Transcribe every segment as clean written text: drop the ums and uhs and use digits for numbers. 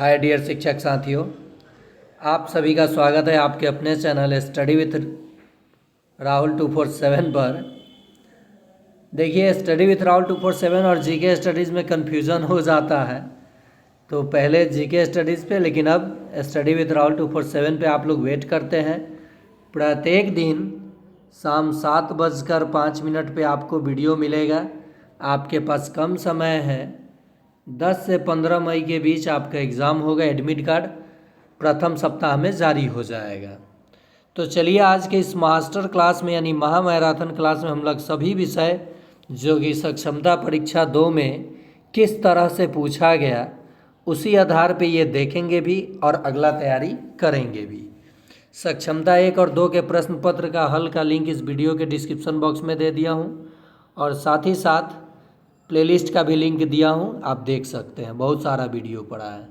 Hi dear शिक्षक साथियों, आप सभी का स्वागत है आपके अपने चैनल स्टडी विथ राहुल 247 पर। देखिए, स्टडी विथ राहुल 247 और जीके स्टडीज़ में कन्फ्यूज़न हो जाता है। तो पहले जीके स्टडीज़ पे, लेकिन अब स्टडी विथ राहुल 247 पे आप लोग वेट करते हैं। प्रत्येक दिन शाम 7:05 पे आपको वीडियो मिलेगा। आपके पास कम समय है, 10 से 15 मई के बीच आपका एग्ज़ाम होगा। एडमिट कार्ड प्रथम सप्ताह में जारी हो जाएगा। तो चलिए, आज के इस मास्टर क्लास में यानी महामैराथन क्लास में हम लोग सभी विषय जो कि सक्षमता परीक्षा 2 में किस तरह से पूछा गया उसी आधार पे ये देखेंगे भी और अगला तैयारी करेंगे भी। सक्षमता 1 और 2 के प्रश्न पत्र का हल का लिंक इस वीडियो के डिस्क्रिप्शन बॉक्स में दे दिया हूँ और साथ ही साथ प्लेलिस्ट का भी लिंक दिया हूँ, आप देख सकते हैं। बहुत सारा वीडियो पड़ा है।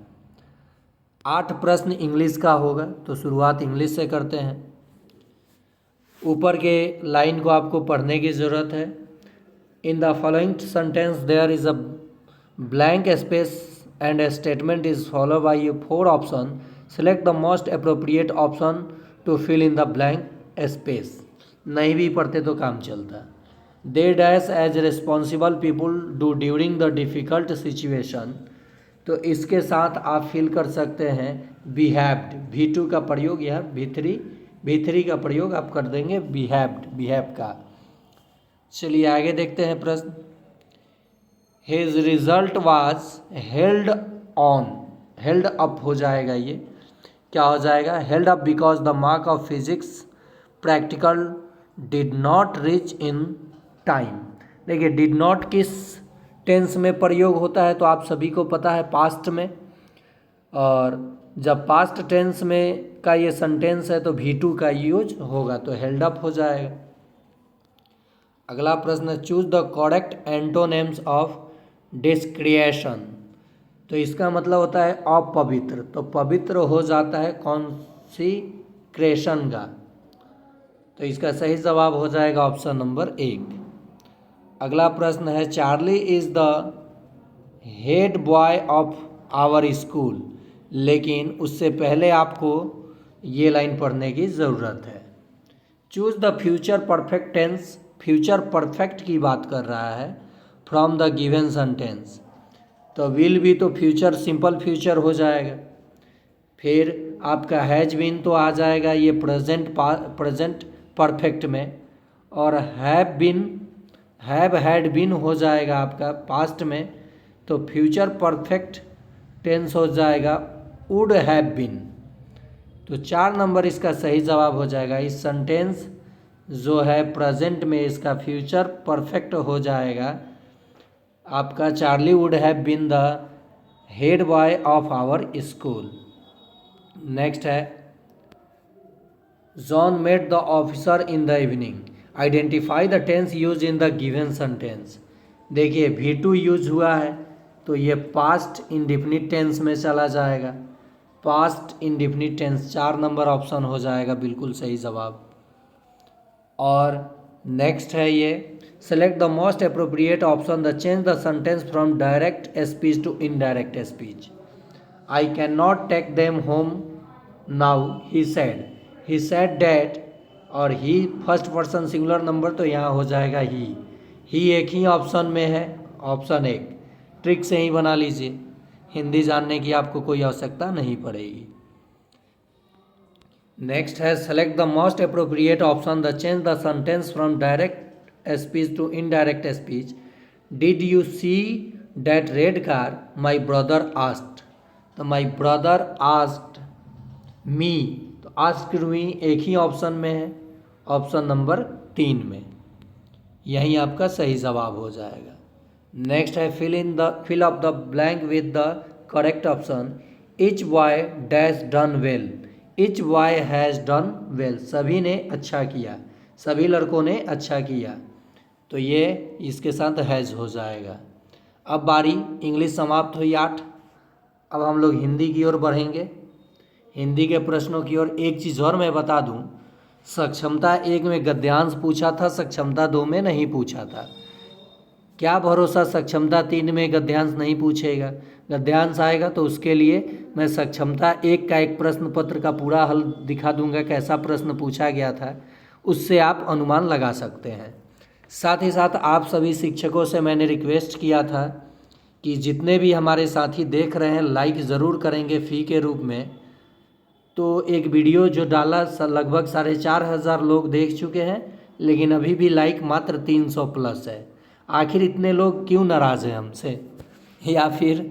8 प्रश्न इंग्लिश का होगा, तो शुरुआत इंग्लिश से करते हैं। ऊपर के लाइन को आपको पढ़ने की ज़रूरत है। In the following sentence there is a blank space and a statement is follow by a 4 option. Select the most appropriate option to fill in the blank space. नहीं भी पढ़ते तो काम चलता। They dash as responsible people do during the difficult situation. तो इसके साथ आप फिल कर सकते हैं बिहेव्ड। V2 का प्रयोग, यह V3 का प्रयोग आप कर देंगे बिहेव्ड, बिहेव का। चलिए आगे देखते हैं प्रश्न। His result was held on, held up हो जाएगा। ये क्या हो जाएगा? Held up because the mark of physics practical did not reach in time. देखिए, डिड नॉट किस टेंस में प्रयोग होता है तो आप सभी को पता है, पास्ट में। और जब पास्ट टेंस में का ये सेंटेंस है तो V2 का यूज होगा, तो हेल्ड अप हो जाएगा। अगला प्रश्न, choose the correct antonyms of डिस्क्रिएशन। तो इसका मतलब होता है अपवित्र, तो पवित्र हो जाता है कॉन्सिक्रेशन का। तो इसका सही जवाब हो जाएगा ऑप्शन नंबर 1। अगला प्रश्न है, Charlie is the head boy of our school. लेकिन उससे पहले आपको ये लाइन पढ़ने की ज़रूरत है। Choose the future perfect tense. Future perfect की बात कर रहा है फ्रॉम द गिवन सेंटेंस। तो विल भी तो फ्यूचर सिंपल फ्यूचर हो जाएगा। फिर आपका हैज बीन तो आ जाएगा ये प्रेजेंट परफेक्ट में, और have been, have had been हो जाएगा आपका पास्ट में। तो फ्यूचर परफेक्ट टेंस हो जाएगा वुड हैव बीन। तो 4 नंबर इसका सही जवाब हो जाएगा। इस सेंटेंस जो है प्रेजेंट में, इसका फ्यूचर परफेक्ट हो जाएगा आपका, Charlie would have been the head boy of our school. Next है, John met the officer in the evening. Identify the tense use in the given sentence. देखिए, V2 यूज हुआ है तो ये पास्ट इंडिफिनिट टेंस में चला जाएगा। Past indefinite tense 4 number option हो जाएगा, बिल्कुल सही जवाब। और नेक्स्ट है ये, select the most appropriate option the change the sentence from direct speech to indirect speech. I can not take them home now he said. He said that, और he first person singular number, तो यहाँ हो जाएगा ही एक ही option में है, option 1। Trick से ही बना लीजिए, हिंदी जानने की आपको कोई आवश्यकता नहीं पड़ेगी। नेक्स्ट है, select the most appropriate option the change the sentence from direct speech to indirect speech. Did you see that red car? My brother asked. तो माई ब्रदर आस्क्ड मी, तो आस्क्ड मी एक ही option में है, option number 3 में। यही आपका सही जवाब हो जाएगा। नेक्स्ट है, fill up the blank with the correct option. Each boy dash done well. Each boy has done well, सभी ने अच्छा किया, सभी लड़कों ने अच्छा किया, तो ये इसके साथ हैज़ हो जाएगा। अब बारी इंग्लिश समाप्त हुई 8। अब हम लोग हिंदी की ओर बढ़ेंगे। हिंदी के प्रश्नों की ओर एक चीज़ और मैं बता दूं, सक्षमता 1 में गद्यांश पूछा था, सक्षमता 2 में नहीं पूछा था। क्या भरोसा सक्षमता 3 में गद्यांश नहीं पूछेगा। गद्यांश आएगा तो उसके लिए मैं सक्षमता 1 का एक प्रश्न पत्र का पूरा हल दिखा दूंगा, कैसा प्रश्न पूछा गया था, उससे आप अनुमान लगा सकते हैं। साथ ही साथ आप सभी शिक्षकों से मैंने रिक्वेस्ट किया था कि जितने भी हमारे साथी देख रहे हैं लाइक ज़रूर करेंगे फ़ी के रूप में। तो एक वीडियो जो डाला लगभग 4,500 लोग देख चुके हैं, लेकिन अभी भी लाइक मात्र 300 प्लस है। आखिर इतने लोग क्यों नाराज़ हैं हमसे, या फिर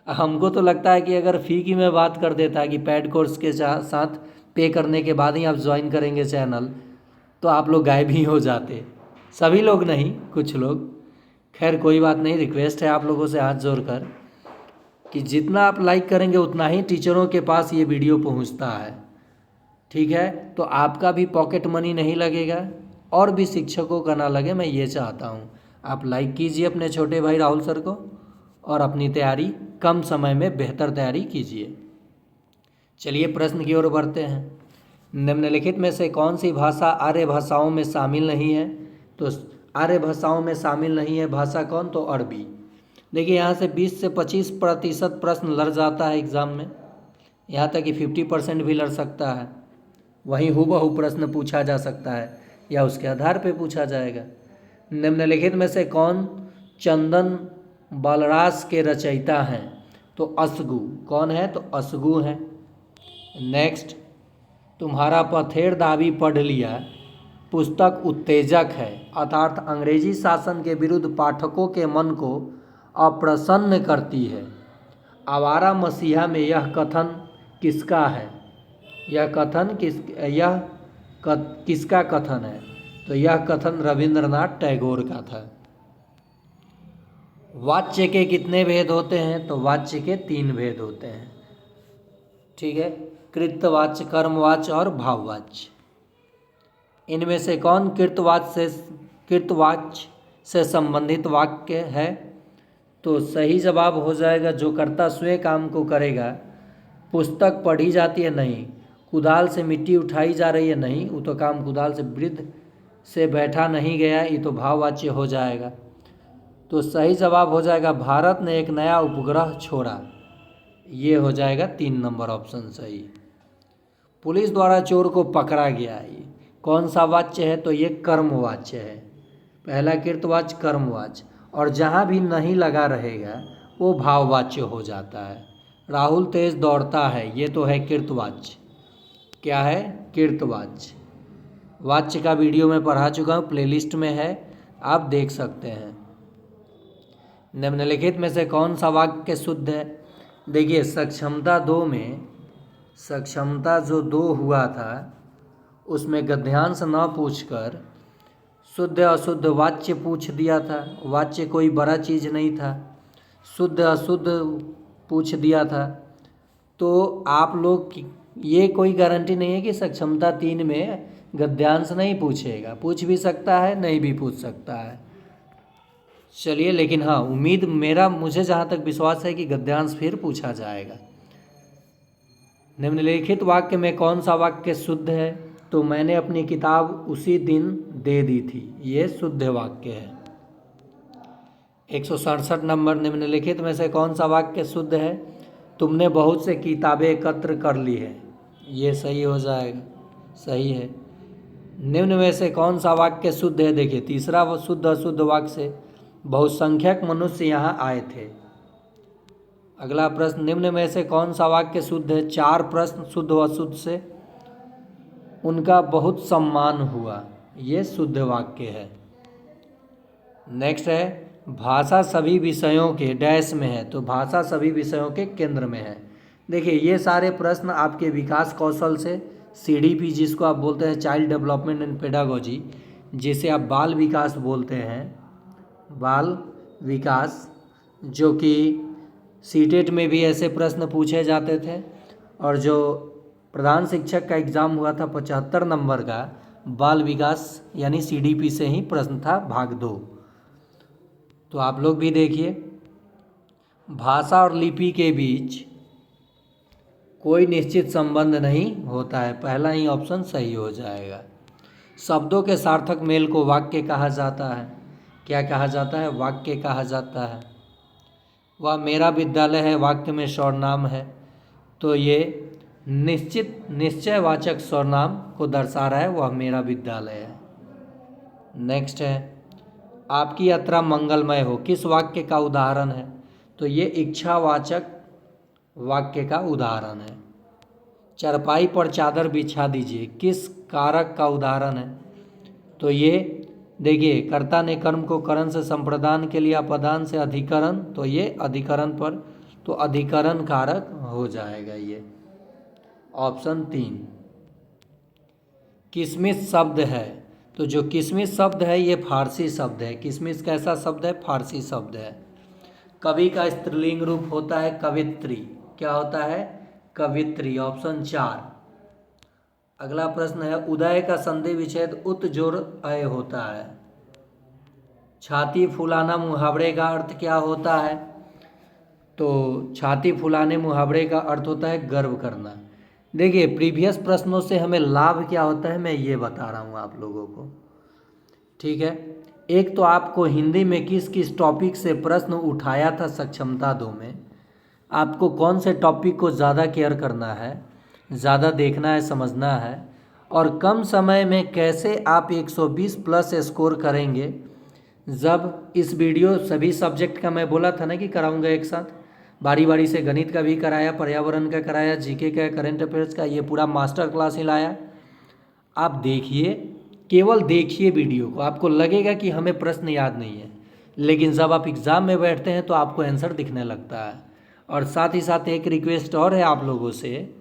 हमको तो लगता है कि अगर फ़ी की मैं बात कर देता कि पेड कोर्स के साथ पे करने के बाद ही आप ज्वाइन करेंगे चैनल, तो आप लोग गायब ही हो जाते। सभी लोग नहीं, कुछ लोग। खैर कोई बात नहीं, रिक्वेस्ट है आप लोगों से हाथ जोड़कर कि जितना आप लाइक करेंगे उतना ही टीचरों के पास ये वीडियो पहुंचता है, ठीक है। तो आपका भी पॉकेट मनी नहीं लगेगा और भी शिक्षकों का ना लगे, मैं ये चाहता हूँ। आप लाइक कीजिए अपने छोटे भाई राहुल सर को और अपनी तैयारी कम समय में बेहतर तैयारी कीजिए। चलिए प्रश्न की ओर बढ़ते हैं। निम्नलिखित में से कौन सी भाषा आर्य भाषाओं में शामिल नहीं है। तो आर्य भाषाओं में शामिल नहीं है भाषा कौन, तो अरबी। देखिए यहाँ से 20 से 25% प्रश्न लड़ जाता है एग्ज़ाम में, यहाँ तक कि 50% भी लड़ सकता है। वहीं हूबहू प्रश्न पूछा जा सकता है या उसके आधार पर पूछा जाएगा। निम्नलिखित में से कौन चंदन बालरास के रचयिता हैं। तो असगु। कौन है, तो असगु हैं। नेक्स्ट, तुम्हारा पथेर दावी पढ़ लिया पुस्तक उत्तेजक है, अर्थात अंग्रेजी शासन के विरुद्ध पाठकों के मन को अप्रसन्न करती है। आवारा मसीहा में यह कथन किसका है। किसका कथन है, तो यह कथन रविंद्रनाथ टैगोर का था। वाच्य के कितने भेद होते हैं, तो वाच्य के 3 भेद होते हैं, ठीक है। कृतवाच्य, कर्मवाच्य और भाववाच्य। इनमें से कौन कृतवाच्य से संबंधित वाक्य है, तो सही जवाब हो जाएगा जो कर्ता स्वयं काम को करेगा। पुस्तक पढ़ी जाती है नहीं, कुदाल से मिट्टी उठाई जा रही है नहीं, वो तो काम कुदाल से वृद्ध से बैठा नहीं गया, ये तो भाववाच्य हो जाएगा। तो सही जवाब हो जाएगा भारत ने एक नया उपग्रह छोड़ा, ये हो जाएगा 3 नंबर ऑप्शन सही। पुलिस द्वारा चोर को पकड़ा गया, ये कौन सा वाच्य है, तो ये कर्मवाच्य है। पहला कृतवाच्य, कर्मवाच्य, और जहाँ भी नहीं लगा रहेगा वो भाववाच्य हो जाता है। राहुल तेज दौड़ता है, ये तो है कृतवाच्य। क्या है, कृतवाच्य। वाच्य का वीडियो मैं पढ़ा चुका हूँ, प्लेलिस्ट में है, आप देख सकते हैं। निम्नलिखित में से कौन सा वाक्य शुद्ध है। देखिए सक्षमता 2 में, सक्षमता जो 2 हुआ था उसमें गद्यांश न पूछकर शुद्ध अशुद्ध वाच्य पूछ दिया था। वाच्य कोई बड़ा चीज़ नहीं था, शुद्ध अशुद्ध पूछ दिया था। तो आप लोग ये कोई गारंटी नहीं है कि सक्षमता 3 में गद्यांश नहीं पूछेगा, पूछ भी सकता है, नहीं भी पूछ सकता है। चलिए, लेकिन हाँ मुझे जहाँ तक विश्वास है कि गद्यांश फिर पूछा जाएगा। निम्नलिखित वाक्य में कौन सा वाक्य शुद्ध है, तो मैंने अपनी किताब उसी दिन दे दी थी, ये शुद्ध वाक्य है। 167 नंबर, निम्नलिखित में से कौन सा वाक्य शुद्ध है, तुमने बहुत से किताबें एकत्र कर ली है, ये सही हो जाएगा, सही है। निम्न में से कौन सा वाक्य शुद्ध है, देखिए तीसरा वो शुद्ध अशुद्ध वाक्य से बहुसंख्यक मनुष्य यहाँ आए थे। अगला प्रश्न, निम्न में से कौन सा वाक्य शुद्ध है, 4 प्रश्न शुद्ध व अशुद्ध से उनका बहुत सम्मान हुआ, ये शुद्ध वाक्य है। नेक्स्ट है, भाषा सभी विषयों के डैश में है, तो भाषा सभी विषयों के केंद्र में है। देखिए ये सारे प्रश्न आपके विकास कौशल से, CDP जिसको आप बोलते हैं चाइल्ड डेवलपमेंट एंड पेडागोजी, जिसे आप बाल विकास बोलते हैं, बाल विकास, जो कि सीटेट में भी ऐसे प्रश्न पूछे जाते थे, और जो प्रधान शिक्षक का एग्ज़ाम हुआ था 75 नंबर का, बाल विकास यानी CDP से ही प्रश्न था, भाग 2। तो आप लोग भी देखिए, भाषा और लिपि के बीच कोई निश्चित संबंध नहीं होता है, पहला ही ऑप्शन सही हो जाएगा। शब्दों के सार्थक मेल को वाक्य कहा जाता है। क्या कहा जाता है? वाक्य कहा जाता है। वह मेरा विद्यालय है वाक्य में सर्वनाम है, तो ये निश्चित निश्चयवाचक सर्वनाम को दर्शा रहा है, वह मेरा विद्यालय है। नेक्स्ट है, आपकी यात्रा मंगलमय हो, किस वाक्य का उदाहरण है? तो ये इच्छावाचक वाक्य का उदाहरण है। चारपाई पर चादर बिछा दीजिए, किस कारक का उदाहरण है? तो ये देखिए, कर्ता ने कर्म को करण से संप्रदान के लिए अपदान से अधिकरण, तो ये अधिकरण पर, तो अधिकरण कारक हो जाएगा ये। ऑप्शन 3। किसमिस शब्द है, तो जो किसमिस शब्द है ये फारसी शब्द है। किसमिस कैसा शब्द है? फारसी शब्द है। कवि का स्त्रीलिंग रूप होता है कवित्री। क्या होता है? कवित्री। ऑप्शन 4। अगला प्रश्न है, उदय का संधि विच्छेद उत जोड़ अय होता है। छाती फुलाना मुहावरे का अर्थ क्या होता है? तो छाती फुलाने मुहावरे का अर्थ होता है गर्व करना। देखिए, प्रीवियस प्रश्नों से हमें लाभ क्या होता है मैं ये बता रहा हूँ आप लोगों को, ठीक है। एक तो आपको हिंदी में किस किस टॉपिक से प्रश्न उठाया था सक्षमता 2 में, आपको कौन से टॉपिक को ज़्यादा केयर करना है, ज़्यादा देखना है, समझना है, और कम समय में कैसे आप 120 प्लस स्कोर करेंगे। जब इस वीडियो सभी सब्जेक्ट का मैं बोला था ना कि कराऊंगा एक साथ, बारी बारी से गणित का भी कराया, पर्यावरण का कराया, जीके का, करंट अफेयर्स का, ये पूरा मास्टर क्लास ही लाया। आप देखिए, केवल देखिए वीडियो को, आपको लगेगा कि हमें प्रश्न याद नहीं है, लेकिन जब आप एग्ज़ाम में बैठते हैं तो आपको आंसर दिखने लगता है। और साथ ही साथ एक रिक्वेस्ट और है आप लोगों से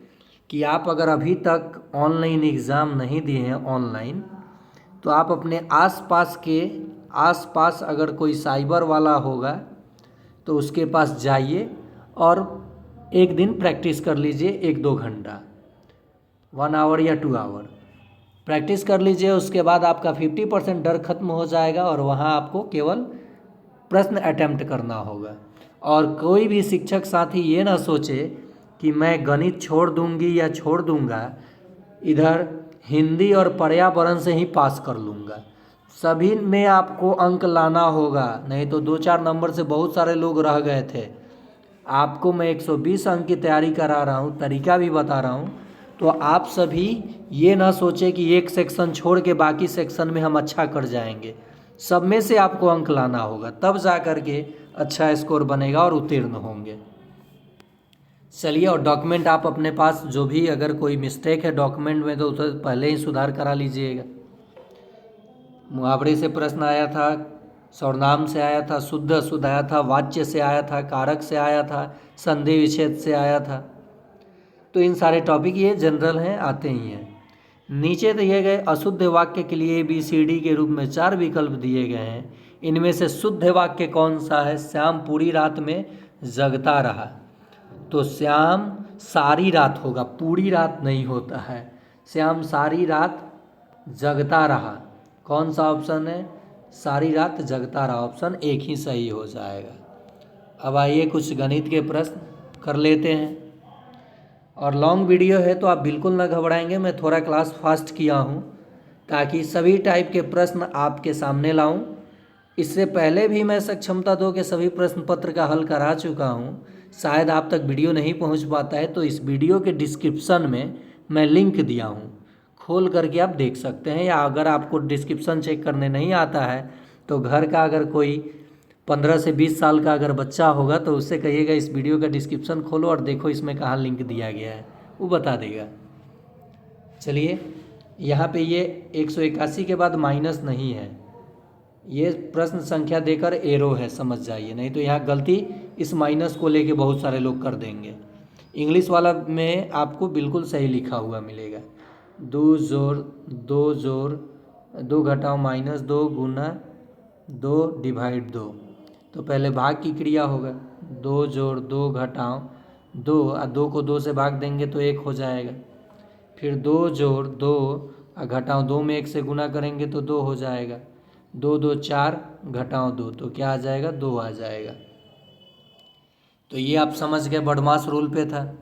कि आप अगर अभी तक ऑनलाइन एग्ज़ाम नहीं दिए हैं ऑनलाइन, तो आप अपने आसपास अगर कोई साइबर वाला होगा तो उसके पास जाइए और एक दिन प्रैक्टिस कर लीजिए, 1-2 घंटा, 1 आवर या 2 आवर प्रैक्टिस कर लीजिए। उसके बाद आपका 50% डर खत्म हो जाएगा और वहाँ आपको केवल प्रश्न अटेम्प्ट करना होगा। और कोई भी शिक्षक साथी ये ना सोचे कि मैं गणित छोड़ दूंगी या छोड़ दूंगा, इधर हिंदी और पर्यावरण से ही पास कर लूँगा। सभी में आपको अंक लाना होगा, नहीं तो 2-4 नंबर से बहुत सारे लोग रह गए थे। आपको मैं 120 अंक की तैयारी करा रहा हूँ, तरीका भी बता रहा हूँ, तो आप सभी ये ना सोचे कि एक सेक्शन छोड़ के बाकी सेक्शन में हम अच्छा कर जाएंगे। सब में से आपको अंक लाना होगा, तब जा कर के अच्छा स्कोर बनेगा और उत्तीर्ण होंगे। चलिए, और डॉक्यूमेंट आप अपने पास जो भी अगर कोई मिस्टेक है डॉक्यूमेंट में तो उसे पहले ही सुधार करा लीजिएगा। मुहावरे से प्रश्न आया था, सर्वनाम से आया था, शुद्ध अशुद्ध आया था, वाच्य से आया था, कारक से आया था, संधि विच्छेद से आया था। तो इन सारे टॉपिक ये जनरल हैं, आते ही हैं। नीचे दिए गए अशुद्ध वाक्य के लिए ABCD के रूप में 4 विकल्प दिए गए हैं। इनमें से शुद्ध वाक्य कौन सा है? श्याम पूरी रात में जगता रहा, तो श्याम सारी रात होगा, पूरी रात नहीं होता है। श्याम सारी रात जगता रहा, कौन सा ऑप्शन है? सारी रात जगता रहा, ऑप्शन 1 ही सही हो जाएगा। अब आइए कुछ गणित के प्रश्न कर लेते हैं। और लॉन्ग वीडियो है तो आप बिल्कुल ना घबराएंगे, मैं थोड़ा क्लास फास्ट किया हूँ ताकि सभी टाइप के प्रश्न आपके सामने लाऊं। इससे पहले भी मैं सक्षमता 2 के सभी प्रश्न पत्र का हल करा चुका हूँ, शायद आप तक वीडियो नहीं पहुँच पाता है, तो इस वीडियो के डिस्क्रिप्शन में मैं लिंक दिया हूँ, खोल करके आप देख सकते हैं। या अगर आपको डिस्क्रिप्शन चेक करने नहीं आता है तो घर का अगर कोई 15 से 20 साल का अगर बच्चा होगा तो उससे कहिएगा इस वीडियो का डिस्क्रिप्शन खोलो और देखो इसमें कहाँ लिंक दिया गया है, वो बता देगा। चलिए, यहाँ पे ये 181 के बाद माइनस नहीं है, ये प्रश्न संख्या देकर एरो है, समझ जाइए, नहीं तो यहाँ गलती इस माइनस को लेके बहुत सारे लोग कर देंगे। इंग्लिश वाला में आपको बिल्कुल सही लिखा हुआ मिलेगा। 2 जोड़ 2 जोड़ 2 घटाओ माइनस 2 गुना 2 डिवाइड 2, तो पहले भाग की क्रिया होगा, 2 जोड़ 2 घटाओ 2, और 2 को 2 से भाग देंगे तो 1 हो जाएगा। फिर 2 जोड़ 2 घटाओ 2 में 1 से गुना करेंगे तो 2 हो जाएगा। 2 2 4 घटाओ 2, तो क्या आ जाएगा? 2 आ जाएगा। तो ये आप समझ गए, बदमाश रूल पे था।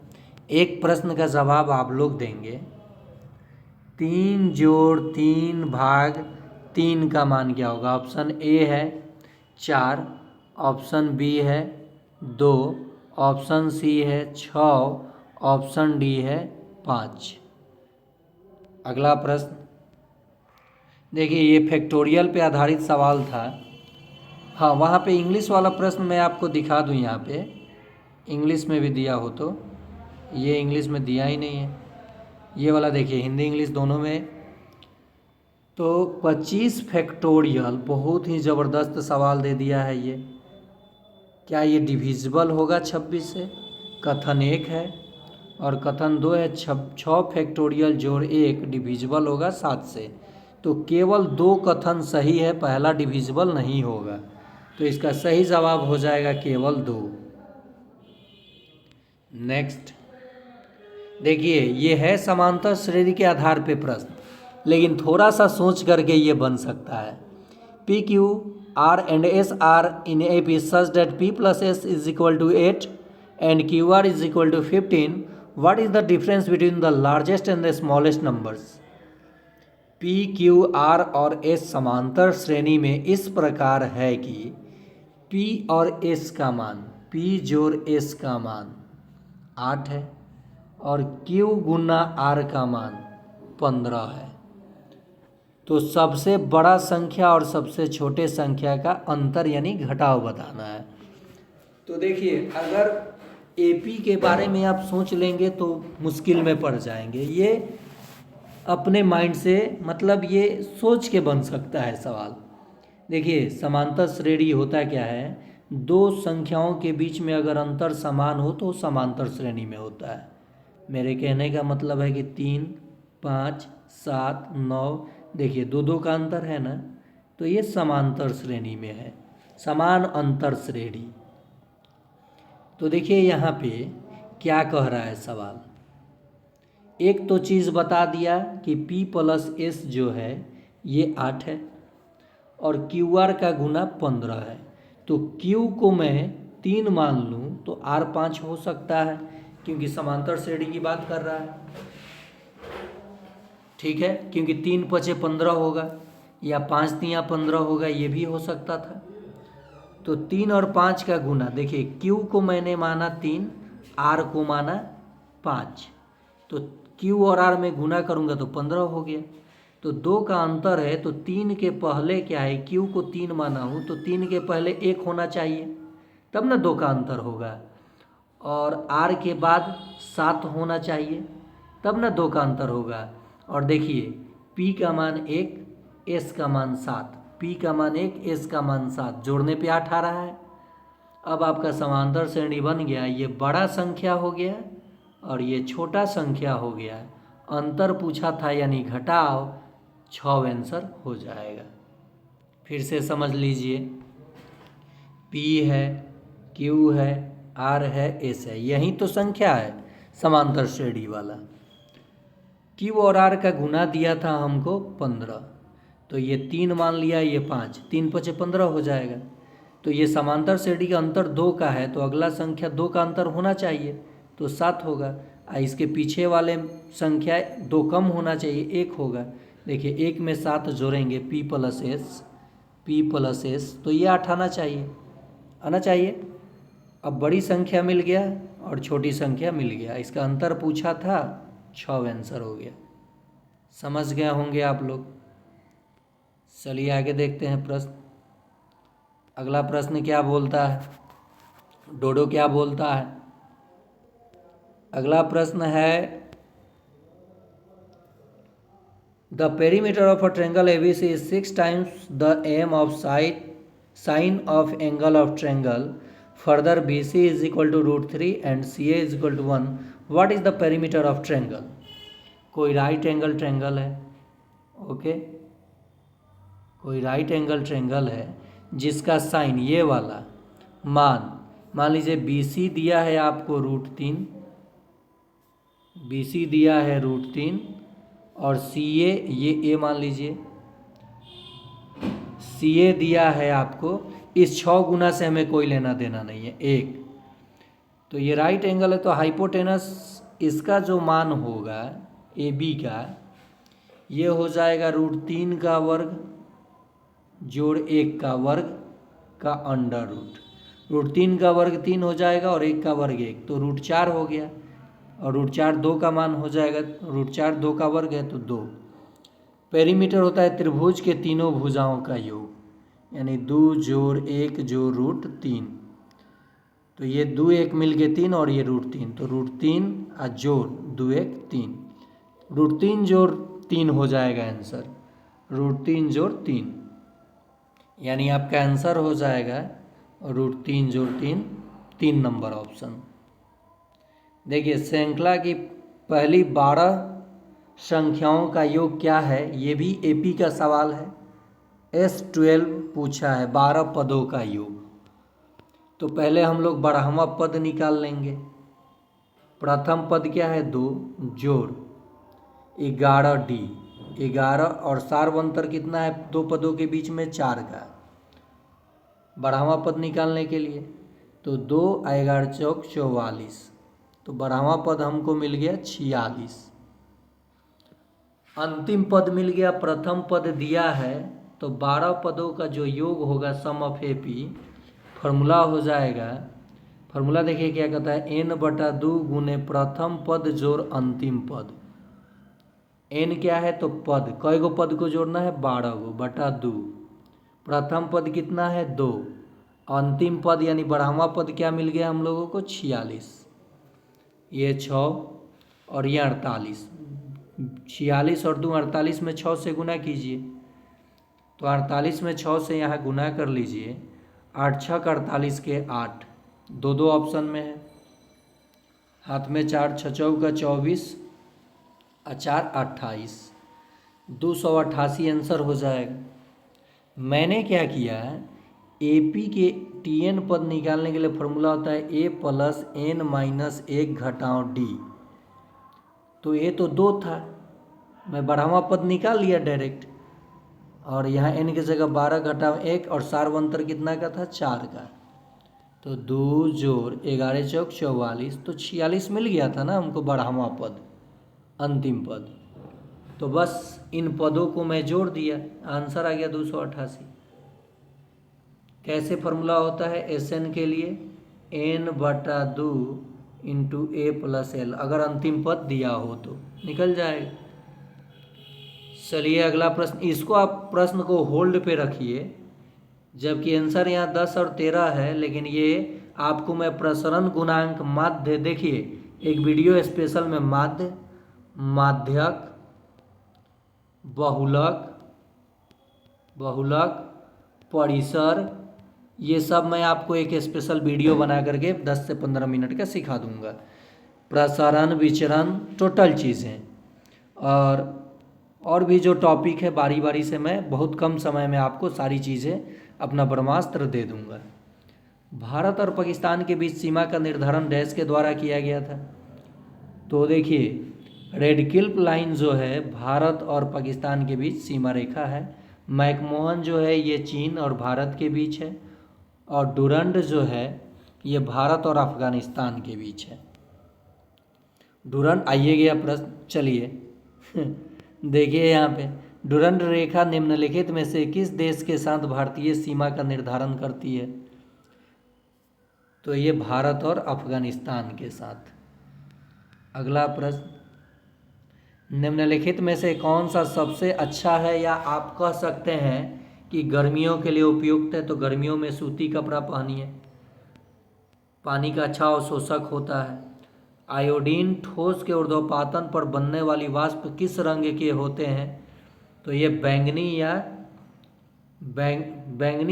एक प्रश्न का जवाब आप लोग देंगे, 3 जोड़ 3 भाग 3 का मान क्या होगा? ऑप्शन ए है 4, ऑप्शन बी है 2, ऑप्शन सी है 6, ऑप्शन डी है 5। अगला प्रश्न देखिए, ये फैक्टोरियल पे आधारित सवाल था। हाँ, वहाँ पे इंग्लिश वाला प्रश्न मैं आपको दिखा दूँ, यहाँ पे इंग्लिश में भी दिया हो तो। ये इंग्लिश में दिया ही नहीं है, ये वाला देखिए हिंदी इंग्लिश दोनों में। तो 25 फैक्टोरियल, बहुत ही ज़बरदस्त सवाल दे दिया है ये। क्या ये डिविजिबल होगा 26 से? कथन 1 है और कथन 2 है। 6 फैक्टोरियल जोड़ 1 डिविजिबल होगा 7 से। तो केवल 2 कथन सही है, पहला डिविजिबल नहीं होगा। तो इसका सही जवाब हो जाएगा केवल 2। नेक्स्ट देखिए, ये है समांतर श्रेणी के आधार पे प्रश्न, लेकिन थोड़ा सा सोच करके ये बन सकता है। P Q R and S are in A P such that P plus S is equal to 8 and Q R is equal to 15। What is the difference between the largest and the smallest numbers? P Q R और S समांतर श्रेणी में इस प्रकार है कि P और S का मान, पी जोड़ एस का मान 8 है और क्यू गुना आर का मान 15 है। तो सबसे बड़ा संख्या और सबसे छोटे संख्या का अंतर यानी घटाव बताना है। तो देखिए, अगर एपी के बारे में आप सोच लेंगे तो मुश्किल में पड़ जाएंगे। ये अपने माइंड से, मतलब ये सोच के बन सकता है सवाल। देखिए, समांतर श्रेणी होता क्या है, दो संख्याओं के बीच में अगर अंतर समान हो तो समांतर श्रेणी में होता है। मेरे कहने का मतलब है कि 3, 5, 7, 9, देखिए 2-2 का अंतर है ना, तो ये समांतर श्रेणी में है, समान अंतर श्रेणी। तो देखिए यहाँ पे क्या कह रहा है सवाल। एक तो चीज़ बता दिया कि P प्लस एस जो है ये 8 है और क्यू आर का गुना 15 है। तो Q को मैं 3 मान लूँ तो R 5 हो सकता है, क्योंकि समांतर श्रेणी की बात कर रहा है। ठीक है, क्योंकि 3 पचे 15 होगा या 5 तियाँ 15 होगा, ये भी हो सकता था। तो 3 और 5 का गुना, देखिए Q को मैंने माना 3, R को माना 5, तो Q और R में गुना करूँगा तो 15 हो गया। तो 2 का अंतर है, तो 3 के पहले क्या है, Q को 3 माना हूँ तो 3 के पहले 1 होना चाहिए, तब ना 2 का अंतर होगा। और R के बाद 7 होना चाहिए, तब ना 2 का अंतर होगा। और देखिए P का मान 1, S का मान 7, P का मान 1, S का मान 7, जोड़ने पे 8 आ रहा है। अब आपका समांतर श्रेणी बन गया। ये बड़ा संख्या हो गया और ये छोटा संख्या हो गया। अंतर पूछा था यानी घटाव, 6 आंसर हो जाएगा। फिर से समझ लीजिए, P है, Q है, R है, S है, यही तो संख्या है समांतर श्रेणी वाला। Q और R का गुना दिया था हमको 15, तो ये 3 मान लिया, ये 5, 3 पचे 15 हो जाएगा। तो ये समांतर श्रेणी का अंतर 2 का है, तो अगला संख्या 2 का अंतर होना चाहिए, तो 7 होगा। इसके पीछे वाले संख्या 2 कम होना चाहिए, 1 होगा। देखिए 1 में 7 जोड़ेंगे, P प्लस एस, तो ये 8 आना चाहिए। अब बड़ी संख्या मिल गया और छोटी संख्या मिल गया, इसका अंतर पूछा था, 6 आंसर हो गया। समझ गए होंगे आप लोग। चलिए आगे देखते हैं प्रश्न। अगला प्रश्न क्या बोलता है, डोडो क्या बोलता है। अगला प्रश्न है, the perimeter of a triangle ABC is 6 times the m of sine of angle of triangle. Further, BC is equal to √3 and CA is equal to 1. What is the perimeter of triangle? कोई right angle triangle है, okay, कोई right angle triangle है जिसका sign ये वाला मान लीजिए BC दिया है आपको √3, BC दिया है √3 और CA ये A मान लीजिए, CA दिया है आपको, इस 6 गुना से हमें कोई लेना देना नहीं है, 1। तो ये राइट एंगल है, तो हाइपोटेनस इसका जो मान होगा AB का, ये हो जाएगा √3 का वर्ग जोड़ 1 का वर्ग का अंडर रूट 3 का वर्ग 3 हो जाएगा और 1 का वर्ग 1, तो √4 हो गया। और √4 2 का मान हो जाएगा, √4 2 का वर्ग है तो 2। पेरीमीटर होता है त्रिभुज के तीनों भुजाओं का योग, यानी 2 जोड़ 1 जोड़ √3, तो ये 2 1 मिल के 3 और ये √3, तो √3 और जोड़ 2 1 3, √3 जोड़ 3 हो जाएगा आंसर, √3 जोड़ 3, यानी आपका आंसर हो जाएगा √3 जोड़ 3, 3 नंबर ऑप्शन। देखिए श्रृंखला की पहली 12 संख्याओं का योग क्या है, ये भी एपी का सवाल है। S12 पूछा है 12 पदों का योग। तो पहले हम लोग 12वां पद निकाल लेंगे। प्रथम पद क्या है 2 जोड़ 11D, 11 और सार्वंतर कितना है 2 पदों के बीच में 4 का। 12वां पद निकालने के लिए तो 2 11 चौक 44, तो 12वां पद हमको मिल गया 46। अंतिम पद मिल गया, प्रथम पद दिया है, तो 12 पदों का जो योग होगा सम ऑफ एपी, फॉर्मूला हो जाएगा, फॉर्मूला देखिए क्या कहता है, n/2 गुने प्रथम पद जोड़ अंतिम पद। n क्या है तो पद, कई गो पद को जोड़ना है 12 गो बटा 2। प्रथम पद कितना है 2, अंतिम पद यानी 12वां पद क्या मिल गया हम लोगों को 46, ये 6 और ये 48, 46 और 2 48 में 6 से गुना कीजिए, तो 48 में 6 से यहाँ गुना कर लीजिए, 8 6 48 के 8, 2 2 ऑप्शन में है, हाथ में 4 6 चौका 24 और 4 28, 288 आंसर हो जाएगा। मैंने क्या किया, एपी के टीएन पद निकालने के लिए फॉर्मूला होता है a + n - 1 - d, तो ये तो 2 था, मैं 12वां पद निकाल लिया डायरेक्ट, और यहाँ n की जगह 12 घटाव 1 और सार्वंतर कितना का था 4 का, तो 2 जोड़ 11 चौक 44, तो 46 मिल गया था ना हमको 12वां पद अंतिम पद। तो बस इन पदों को मैं जोड़ दिया, आंसर आ गया 288। कैसे फॉर्मूला होता है SN के लिए, n/2 × a + l, अगर अंतिम पद दिया हो तो निकल जाएगा। चलिए अगला प्रश्न, इसको आप प्रश्न को होल्ड पे रखिए, जबकि आंसर यहाँ 10 और 13 है, लेकिन ये आपको मैं प्रसरण गुणांक माध्य, देखिए एक वीडियो स्पेशल में माध्य, माध्यक, बहुलक, परिसर, ये सब मैं आपको एक स्पेशल वीडियो बना करके 10 से 15 मिनट का सिखा दूंगा। प्रसारण, विचरण, टोटल चीज़ें और भी जो टॉपिक है बारी बारी से मैं बहुत कम समय में आपको सारी चीज़ें अपना ब्रह्मास्त्र दे दूंगा। भारत और पाकिस्तान के बीच सीमा का निर्धारण डैश के द्वारा किया गया था, तो देखिए रेडक्लिफ लाइन जो है भारत और पाकिस्तान के बीच सीमा रेखा है, मैकमोहन जो है ये चीन और भारत के बीच है, और डुरंड जो है ये भारत और अफगानिस्तान के बीच है। डुरंड, आइए गया प्रश्न, चलिए देखिए यहाँ पे, डुरंड रेखा निम्नलिखित में से किस देश के साथ भारतीय सीमा का निर्धारण करती है, तो ये भारत और अफगानिस्तान के साथ। अगला प्रश्न, निम्नलिखित में से कौन सा सबसे अच्छा है, या आप कह सकते हैं कि गर्मियों के लिए उपयुक्त है, तो गर्मियों में सूती कपड़ा पहनिए, पानी का अच्छा अवशोषक होता है। आयोडीन ठोस के ऊर्ध्वपातन पर बनने वाली वाष्प किस रंग के होते हैं, तो ये बैंगनी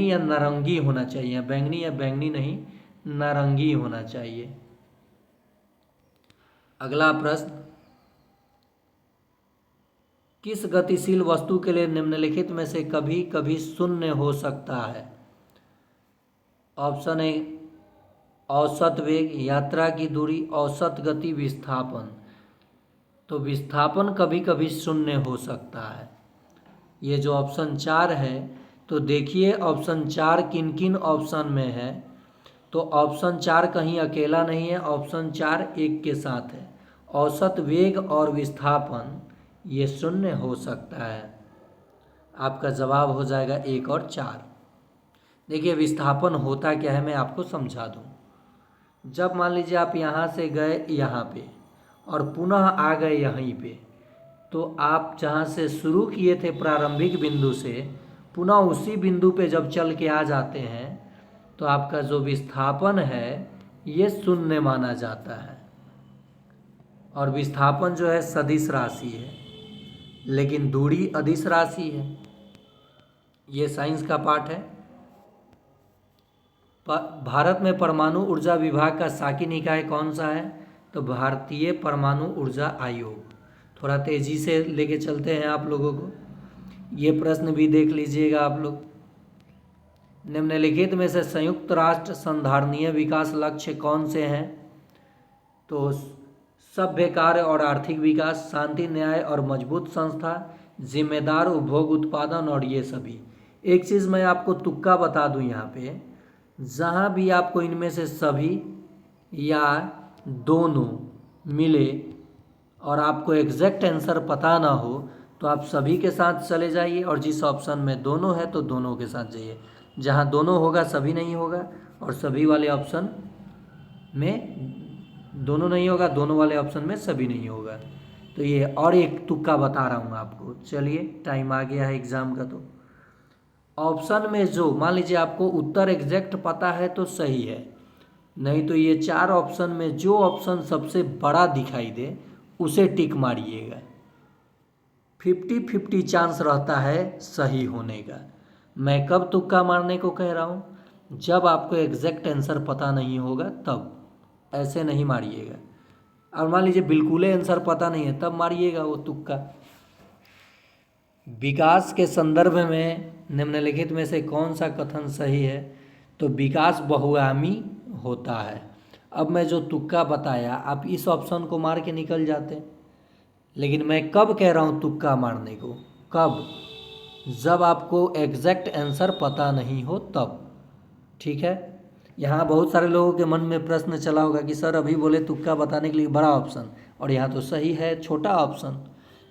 या नारंगी होना चाहिए, बैंगनी या बैंगनी नहीं, नारंगी होना चाहिए। अगला प्रश्न, किस गतिशील वस्तु के लिए निम्नलिखित में से कभी कभी शून्य हो सकता है, ऑप्शन ए औसत वेग, यात्रा की दूरी, औसत गति, विस्थापन, तो विस्थापन कभी कभी शून्य हो सकता है। ये जो ऑप्शन 4 है, तो देखिए ऑप्शन 4 किन किन ऑप्शन में है, तो ऑप्शन 4 कहीं अकेला नहीं है, ऑप्शन 4 एक के साथ है। औसत वेग और विस्थापन ये शून्य हो सकता है, आपका जवाब हो जाएगा 1 और 4। देखिए विस्थापन होता क्या है मैं आपको समझा दूँ। जब मान लीजिए आप यहाँ से गए यहाँ पे और पुनः आ गए यहीं पे, तो आप जहाँ से शुरू किए थे प्रारंभिक बिंदु से पुनः उसी बिंदु पे जब चल के आ जाते हैं तो आपका जो विस्थापन है ये शून्य माना जाता है। और विस्थापन जो है सदिश राशि है, लेकिन दूरी अदिश राशि है। ये साइंस का पार्ट है। भारत में परमाणु ऊर्जा विभाग का शासी निकाय कौन सा है? तो भारतीय परमाणु ऊर्जा आयोग। थोड़ा तेज़ी से लेके चलते हैं आप लोगों को, ये प्रश्न भी देख लीजिएगा आप लोग। निम्नलिखित में से संयुक्त राष्ट्र संधारणीय विकास लक्ष्य कौन से हैं? तो सभ्य कार्य और आर्थिक विकास, शांति न्याय और मजबूत संस्था, जिम्मेदार उपभोग उत्पादन और ये सभी। एक चीज़ मैं आपको तुक्का बता दूं, यहाँ पे जहाँ भी आपको इनमें से सभी या दोनों मिले और आपको एग्जैक्ट आंसर पता ना हो तो आप सभी के साथ चले जाइए, और जिस ऑप्शन में दोनों है तो दोनों के साथ जाइए। जहाँ दोनों होगा सभी नहीं होगा, और सभी वाले ऑप्शन में दोनों नहीं होगा, दोनों वाले ऑप्शन में सभी नहीं होगा। तो ये और एक तुक्का बता रहा हूँ आपको। चलिए टाइम आ गया है एग्ज़ाम का, तो ऑप्शन में जो मान लीजिए आपको उत्तर एग्जैक्ट पता है तो सही है, नहीं तो ये 4 ऑप्शन में जो ऑप्शन सबसे बड़ा दिखाई दे उसे टिक मारिएगा। 50-50 चांस रहता है सही होने का। मैं कब तुक्का मारने को कह रहा हूँ? जब आपको एग्जैक्ट आंसर पता नहीं होगा तब, ऐसे नहीं मारिएगा। और मान लीजिए बिल्कुल आंसर पता नहीं है तब मारिएगा वो तुक्का। विकास के संदर्भ में निम्नलिखित में से कौन सा कथन सही है? तो विकास बहुआयामी होता है। अब मैं जो तुक्का बताया आप इस ऑप्शन को मार के निकल जाते, लेकिन मैं कब कह रहा हूँ तुक्का मारने को? कब? जब आपको एग्जैक्ट आंसर पता नहीं हो तब। ठीक है। यहाँ बहुत सारे लोगों के मन में प्रश्न चला होगा कि सर अभी बोले तुक्का बताने के लिए बड़ा ऑप्शन, और यहाँ तो सही है छोटा ऑप्शन।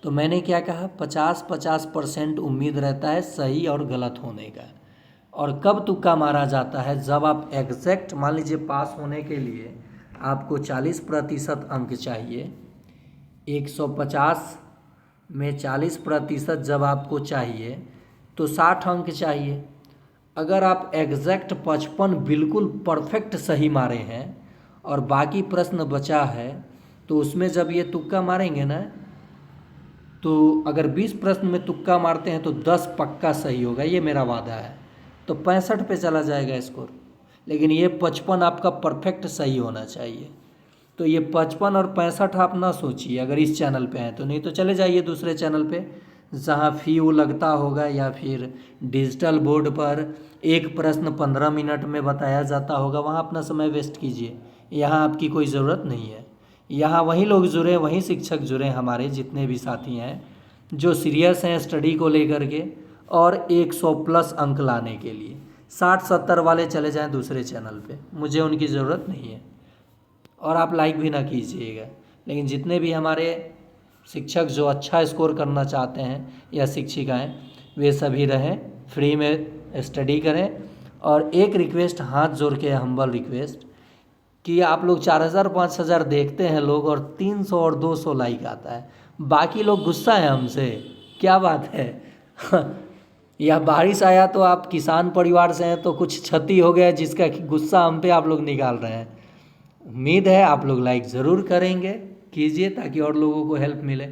तो मैंने क्या कहा, 50-50% उम्मीद रहता है सही और गलत होने का। और कब तुक्का मारा जाता है? जब आप एग्जैक्ट मान लीजिए पास होने के लिए आपको 40% अंक चाहिए, 150 में 40% जब आपको चाहिए तो 60 अंक चाहिए। अगर आप एग्जैक्ट 55 बिल्कुल परफेक्ट सही मारे हैं और बाकी प्रश्न बचा है, तो उसमें जब ये तुक्का मारेंगे ना, तो अगर 20 प्रश्न में तुक्का मारते हैं तो 10 पक्का सही होगा, ये मेरा वादा है। तो 65 पे चला जाएगा स्कोर, लेकिन ये 55 आपका परफेक्ट सही होना चाहिए। तो ये 55 और 65 आप ना सोचिए अगर इस चैनल पे हैं तो, नहीं तो चले जाइए दूसरे चैनल पे जहाँ फी वो लगता होगा, या फिर डिजिटल बोर्ड पर एक प्रश्न 15 मिनट में बताया जाता होगा, वहाँ अपना समय वेस्ट कीजिए। यहाँ आपकी कोई ज़रूरत नहीं है। यहाँ वही लोग जुड़े, वही शिक्षक जुड़े, हमारे जितने भी साथी हैं जो सीरियस हैं स्टडी को लेकर के और 100+ अंक लाने के लिए। 60-70 वाले चले जाएं दूसरे चैनल पे, मुझे उनकी ज़रूरत नहीं है। और आप लाइक भी ना कीजिएगा। लेकिन जितने भी हमारे शिक्षक जो अच्छा स्कोर करना चाहते हैं या शिक्षिकाएं, वे सभी रहें, फ्री में स्टडी करें। और एक रिक्वेस्ट, हाथ जोड़ के हम्बल रिक्वेस्ट, कि आप लोग 4000-5000 देखते हैं लोग और 300 और 200 लाइक आता है, बाकी लोग गुस्सा है हमसे, क्या बात है? या बारिश आया तो आप किसान परिवार से हैं तो कुछ क्षति हो गया जिसका गुस्सा हम पे आप लोग निकाल रहे हैं। उम्मीद है आप लोग लाइक ज़रूर करेंगे, कीजिए ताकि और लोगों को हेल्प मिले।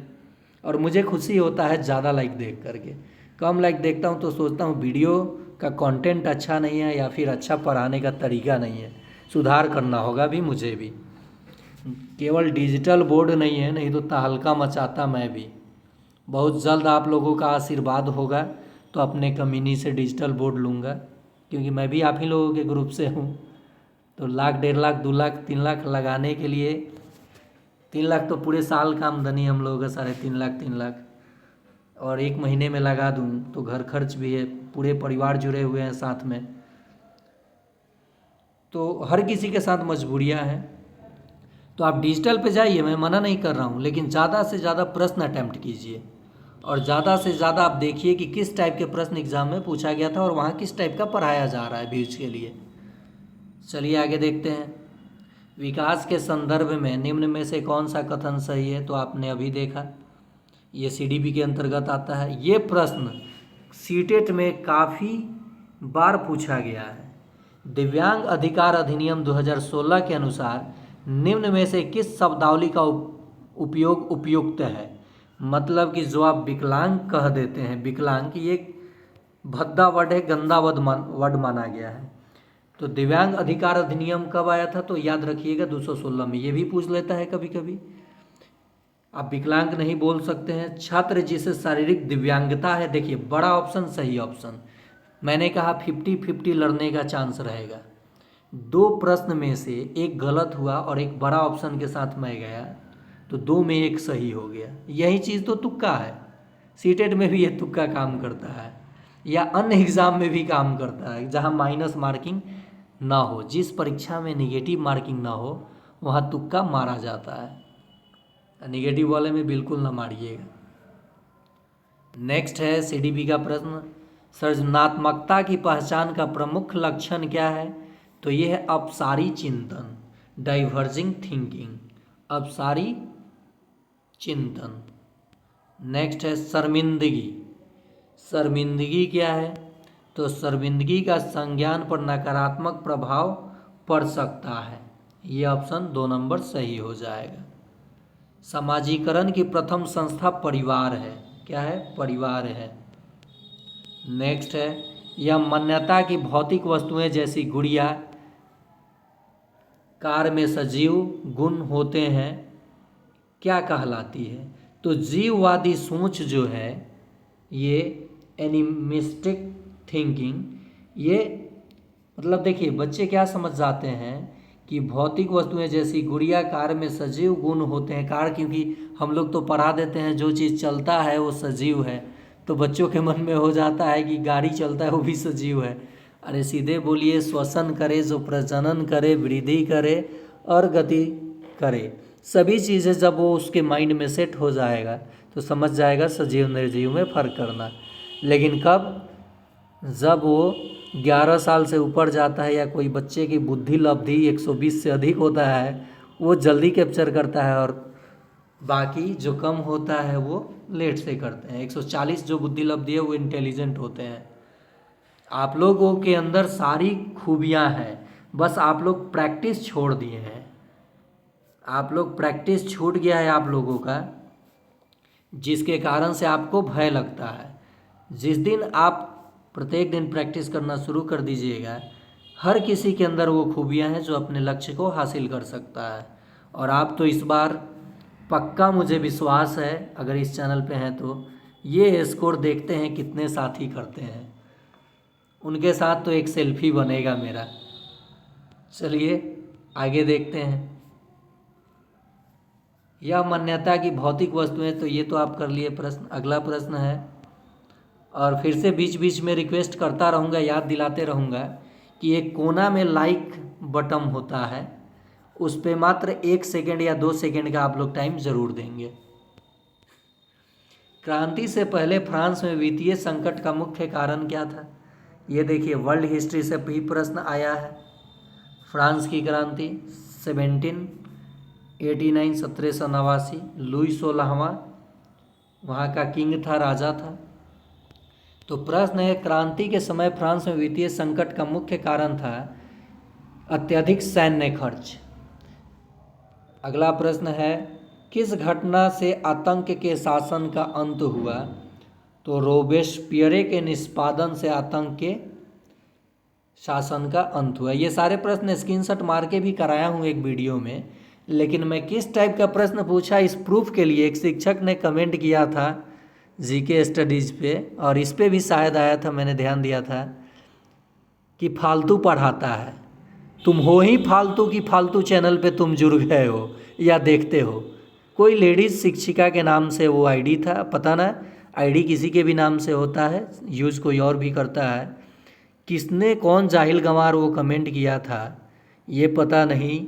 और मुझे खुशी होता है ज़्यादा लाइक देख करके। कम लाइक देखता हूँ तो सोचता हूँ वीडियो का कंटेंट अच्छा नहीं है या फिर अच्छा पढ़ाने का तरीका नहीं है, सुधार करना होगा भी मुझे भी। केवल डिजिटल बोर्ड नहीं है, नहीं तो तहलका मचाता मैं भी। बहुत जल्द आप लोगों का आशीर्वाद होगा तो अपने कम्युनिटी से डिजिटल बोर्ड लूँगा, क्योंकि मैं भी आप ही लोगों के ग्रुप से हूँ। तो 1 लाख, 1.5 लाख, 2 लाख, 3 लाख लगाने के लिए, 3 लाख तो पूरे साल का आमदनी हम लोगों का 3.5 लाख, 3 लाख, और 1 महीने में लगा दूँ तो घर खर्च भी है, पूरे परिवार जुड़े हुए हैं साथ में। तो हर किसी के साथ मजबूरियाँ हैं। तो आप डिजिटल पे जाइए, मैं मना नहीं कर रहा हूँ, लेकिन ज़्यादा से ज़्यादा प्रश्न अटैम्प्ट कीजिए और ज़्यादा से ज़्यादा आप देखिए कि किस टाइप के प्रश्न एग्जाम में पूछा गया था और वहाँ किस टाइप का पढ़ाया जा रहा है व्यूज के लिए। चलिए आगे देखते हैं। विकास के संदर्भ में निम्न में से कौन सा कथन सही है, तो आपने अभी देखा, ये सीडीपी के अंतर्गत आता है। ये प्रश्न सीटेट में काफ़ी बार पूछा गया है। दिव्यांग अधिकार अधिनियम 2016 के अनुसार निम्न में से किस शब्दावली का उपयोग उपयुक्त है। मतलब कि जो आप विकलांग कह देते हैं, विकलांग, ये भद्दा वर्ड है, गंदा वर्ड माना गया है। तो दिव्यांग अधिकार अधिनियम कब आया था, तो याद रखिएगा 216 में। ये भी पूछ लेता है कभी कभी। आप विकलांग नहीं बोल सकते हैं। छात्र जिसे शारीरिक दिव्यांगता है, देखिए बड़ा ऑप्शन सही ऑप्शन। मैंने कहा 50-50 लड़ने का चांस रहेगा। 2 प्रश्न में से एक गलत हुआ और एक बड़ा ऑप्शन के साथ मैं गया, तो 2 में 1 सही हो गया। यही चीज़ तो तुक्का है। सीटेट में भी ये तुक्का काम करता है, या अन्य एग्ज़ाम में भी काम करता है, जहाँ माइनस मार्किंग ना हो। जिस परीक्षा में निगेटिव मार्किंग ना हो वहाँ तुक्का मारा जाता है। निगेटिव वाले में बिल्कुल ना मारिएगा। नेक्स्ट है सीडीपी का प्रश्न, सृजनात्मकता की पहचान का प्रमुख लक्षण क्या है, तो ये है अपसारी चिंतन, डाइवर्जिंग थिंकिंग, अपसारी चिंतन। नेक्स्ट है शर्मिंदगी। शर्मिंदगी क्या है, तो शर्मिंदगी का संज्ञान पर नकारात्मक प्रभाव पड़ सकता है। ये ऑप्शन 2 नंबर सही हो जाएगा। समाजीकरण की प्रथम संस्था परिवार है। क्या है, परिवार है। नेक्स्ट है, यह मान्यता की भौतिक वस्तुएं जैसी गुड़िया कार में सजीव गुण होते हैं क्या कहलाती है, तो जीववादी सोच जो है, ये एनिमिस्टिक थिंकिंग, ये मतलब देखिए बच्चे क्या समझ जाते हैं कि भौतिक वस्तुएं जैसी गुड़िया कार में सजीव गुण होते हैं। कार, क्योंकि हम लोग तो पढ़ा देते हैं जो चीज़ चलता है वो सजीव है, तो बच्चों के मन में हो जाता है कि गाड़ी चलता है वो भी सजीव है। अरे सीधे बोलिए, श्वसन करे, जो प्रजनन करे, वृद्धि करे और गति करे, सभी चीज़ें जब वो उसके माइंड में सेट हो जाएगा तो समझ जाएगा सजीव निर्जीव में फ़र्क करना। लेकिन कब, जब वो 11 साल से ऊपर जाता है या कोई बच्चे की बुद्धि लब्धि 120 से अधिक होता है, वो जल्दी कैप्चर करता है, और बाकी जो कम होता है वो लेट से करते हैं। 140 जो बुद्धि लब्धि है वो इंटेलिजेंट होते हैं। आप लोगों के अंदर सारी खूबियाँ हैं, बस आप लोग प्रैक्टिस छोड़ दिए हैं। आप लोग प्रैक्टिस छूट गया है आप लोगों का, जिसके कारण से आपको भय लगता है। जिस दिन आप प्रत्येक दिन प्रैक्टिस करना शुरू कर दीजिएगा, हर किसी के अंदर वो खूबियाँ हैं जो अपने लक्ष्य को हासिल कर सकता है। और आप तो इस बार पक्का, मुझे विश्वास है, अगर इस चैनल पे हैं तो ये स्कोर देखते हैं कितने साथी करते हैं, उनके साथ तो एक सेल्फी बनेगा मेरा। चलिए आगे देखते हैं। यह मान्यता की भौतिक वस्तुएं, तो ये तो आप कर लिए प्रश्न। अगला प्रश्न है, और फिर से बीच बीच में रिक्वेस्ट करता रहूँगा, याद दिलाते रहूँगा कि एक कोना में लाइक बटन होता है, उस पर मात्र 1 सेकेंड या 2 सेकेंड का आप लोग टाइम ज़रूर देंगे। क्रांति से पहले फ्रांस में वित्तीय संकट का मुख्य कारण क्या था, ये देखिए वर्ल्ड हिस्ट्री से भी प्रश्न आया है। फ्रांस की क्रांति 1789 1789, लुई 16वां वहाँ का किंग था, राजा था। तो प्रश्न है, क्रांति के समय फ्रांस में वित्तीय संकट का मुख्य कारण था अत्यधिक सैन्य खर्च। अगला प्रश्न है, किस घटना से आतंक के शासन का अंत हुआ, तो रोबेस्पियरे के निष्पादन से आतंक के शासन का अंत हुआ। ये सारे प्रश्न स्क्रीनशॉट मार के भी कराया हूँ एक वीडियो में, लेकिन मैं किस टाइप का प्रश्न पूछा इस प्रूफ के लिए एक शिक्षक ने कमेंट किया था जीके स्टडीज़ पे, और इस पे भी शायद आया था, मैंने ध्यान दिया था कि फालतू पढ़ाता है। तुम हो ही फालतू की फालतू चैनल पे तुम जुड़ गए हो या देखते हो। कोई लेडीज़ शिक्षिका के नाम से वो आईडी था, पता ना आईडी किसी के भी नाम से होता है, यूज़ कोई और भी करता है। किसने, कौन जाहिल गंवार वो कमेंट किया था ये पता नहीं,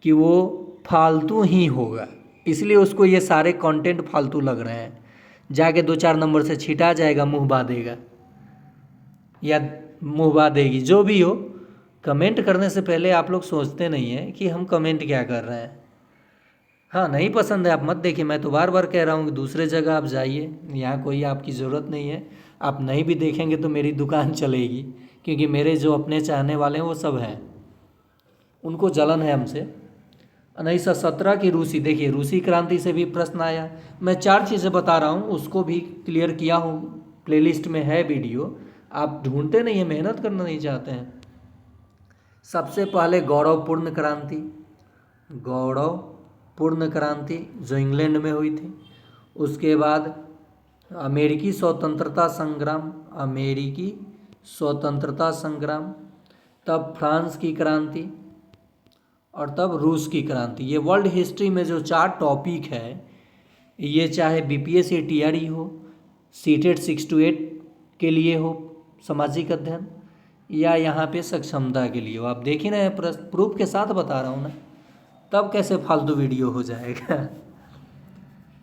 कि वो फालतू ही होगा, इसलिए उसको ये सारे कंटेंट फालतू लग रहे हैं। जाके 2-4 नंबर से छिटा जाएगा, मुँह बा देगा या मुँह बा देगी, जो भी हो। कमेंट करने से पहले आप लोग सोचते नहीं हैं कि हम कमेंट क्या कर रहे हैं। हाँ, नहीं पसंद है आप मत देखिए। मैं तो बार बार कह रहा हूँ कि दूसरे जगह आप जाइए, यहाँ कोई आपकी ज़रूरत नहीं है। आप नहीं भी देखेंगे तो मेरी दुकान चलेगी, क्योंकि मेरे जो अपने चाहने वाले हैं वो सब हैं, उनको जलन है हमसे। 1917 की रूसी, देखिए रूसी क्रांति से भी प्रश्न आया। मैं 4 चीज़ें बता रहा हूँ, उसको भी क्लियर किया हूँ, प्लेलिस्ट में है वीडियो। आप ढूंढते नहीं हैं, मेहनत करना नहीं चाहते हैं। सबसे पहले गौरवपूर्ण क्रांति, गौरवपूर्ण क्रांति जो इंग्लैंड में हुई थी। उसके बाद अमेरिकी स्वतंत्रता संग्राम, अमेरिकी स्वतंत्रता संग्राम, तब फ्रांस की क्रांति और तब रूस की क्रांति। ये वर्ल्ड हिस्ट्री में जो 4 टॉपिक है, ये चाहे बीपीएससी टीआरई हो, सीटेट 6 to 8 के लिए हो, सामाजिक अध्ययन, या यहाँ पे सक्षमता के लिए हो। आप देख ही रहे हैं, प्रूफ के साथ बता रहा हूँ ना, तब कैसे फालतू वीडियो हो जाएगा।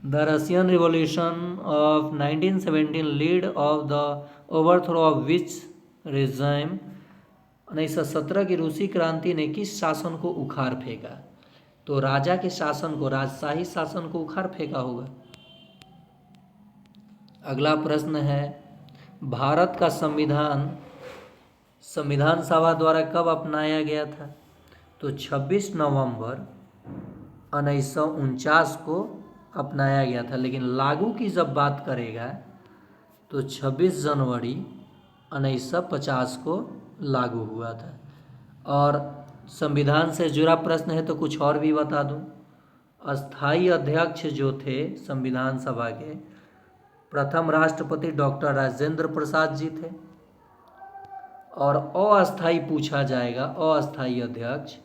The Russian revolution of 1917 lead of the overthrow of which regime. 1917 की रूसी क्रांति ने किस शासन को उखाड़ फेंका? तो राजा के शासन को, राजशाही शासन को उखाड़ फेंका होगा। अगला प्रश्न है, भारत का संविधान संविधान सभा द्वारा कब अपनाया गया था? तो 26 नवंबर 1949 को अपनाया गया था, लेकिन लागू की जब बात करेगा तो 26 जनवरी 1950 को लागू हुआ था। और संविधान से जुड़ा प्रश्न है तो कुछ और भी बता दूं। अस्थाई अध्यक्ष जो थे संविधान सभा के, प्रथम राष्ट्रपति डॉक्टर राजेंद्र प्रसाद जी थे। और अस्थाई पूछा जाएगा, अस्थाई अध्यक्ष,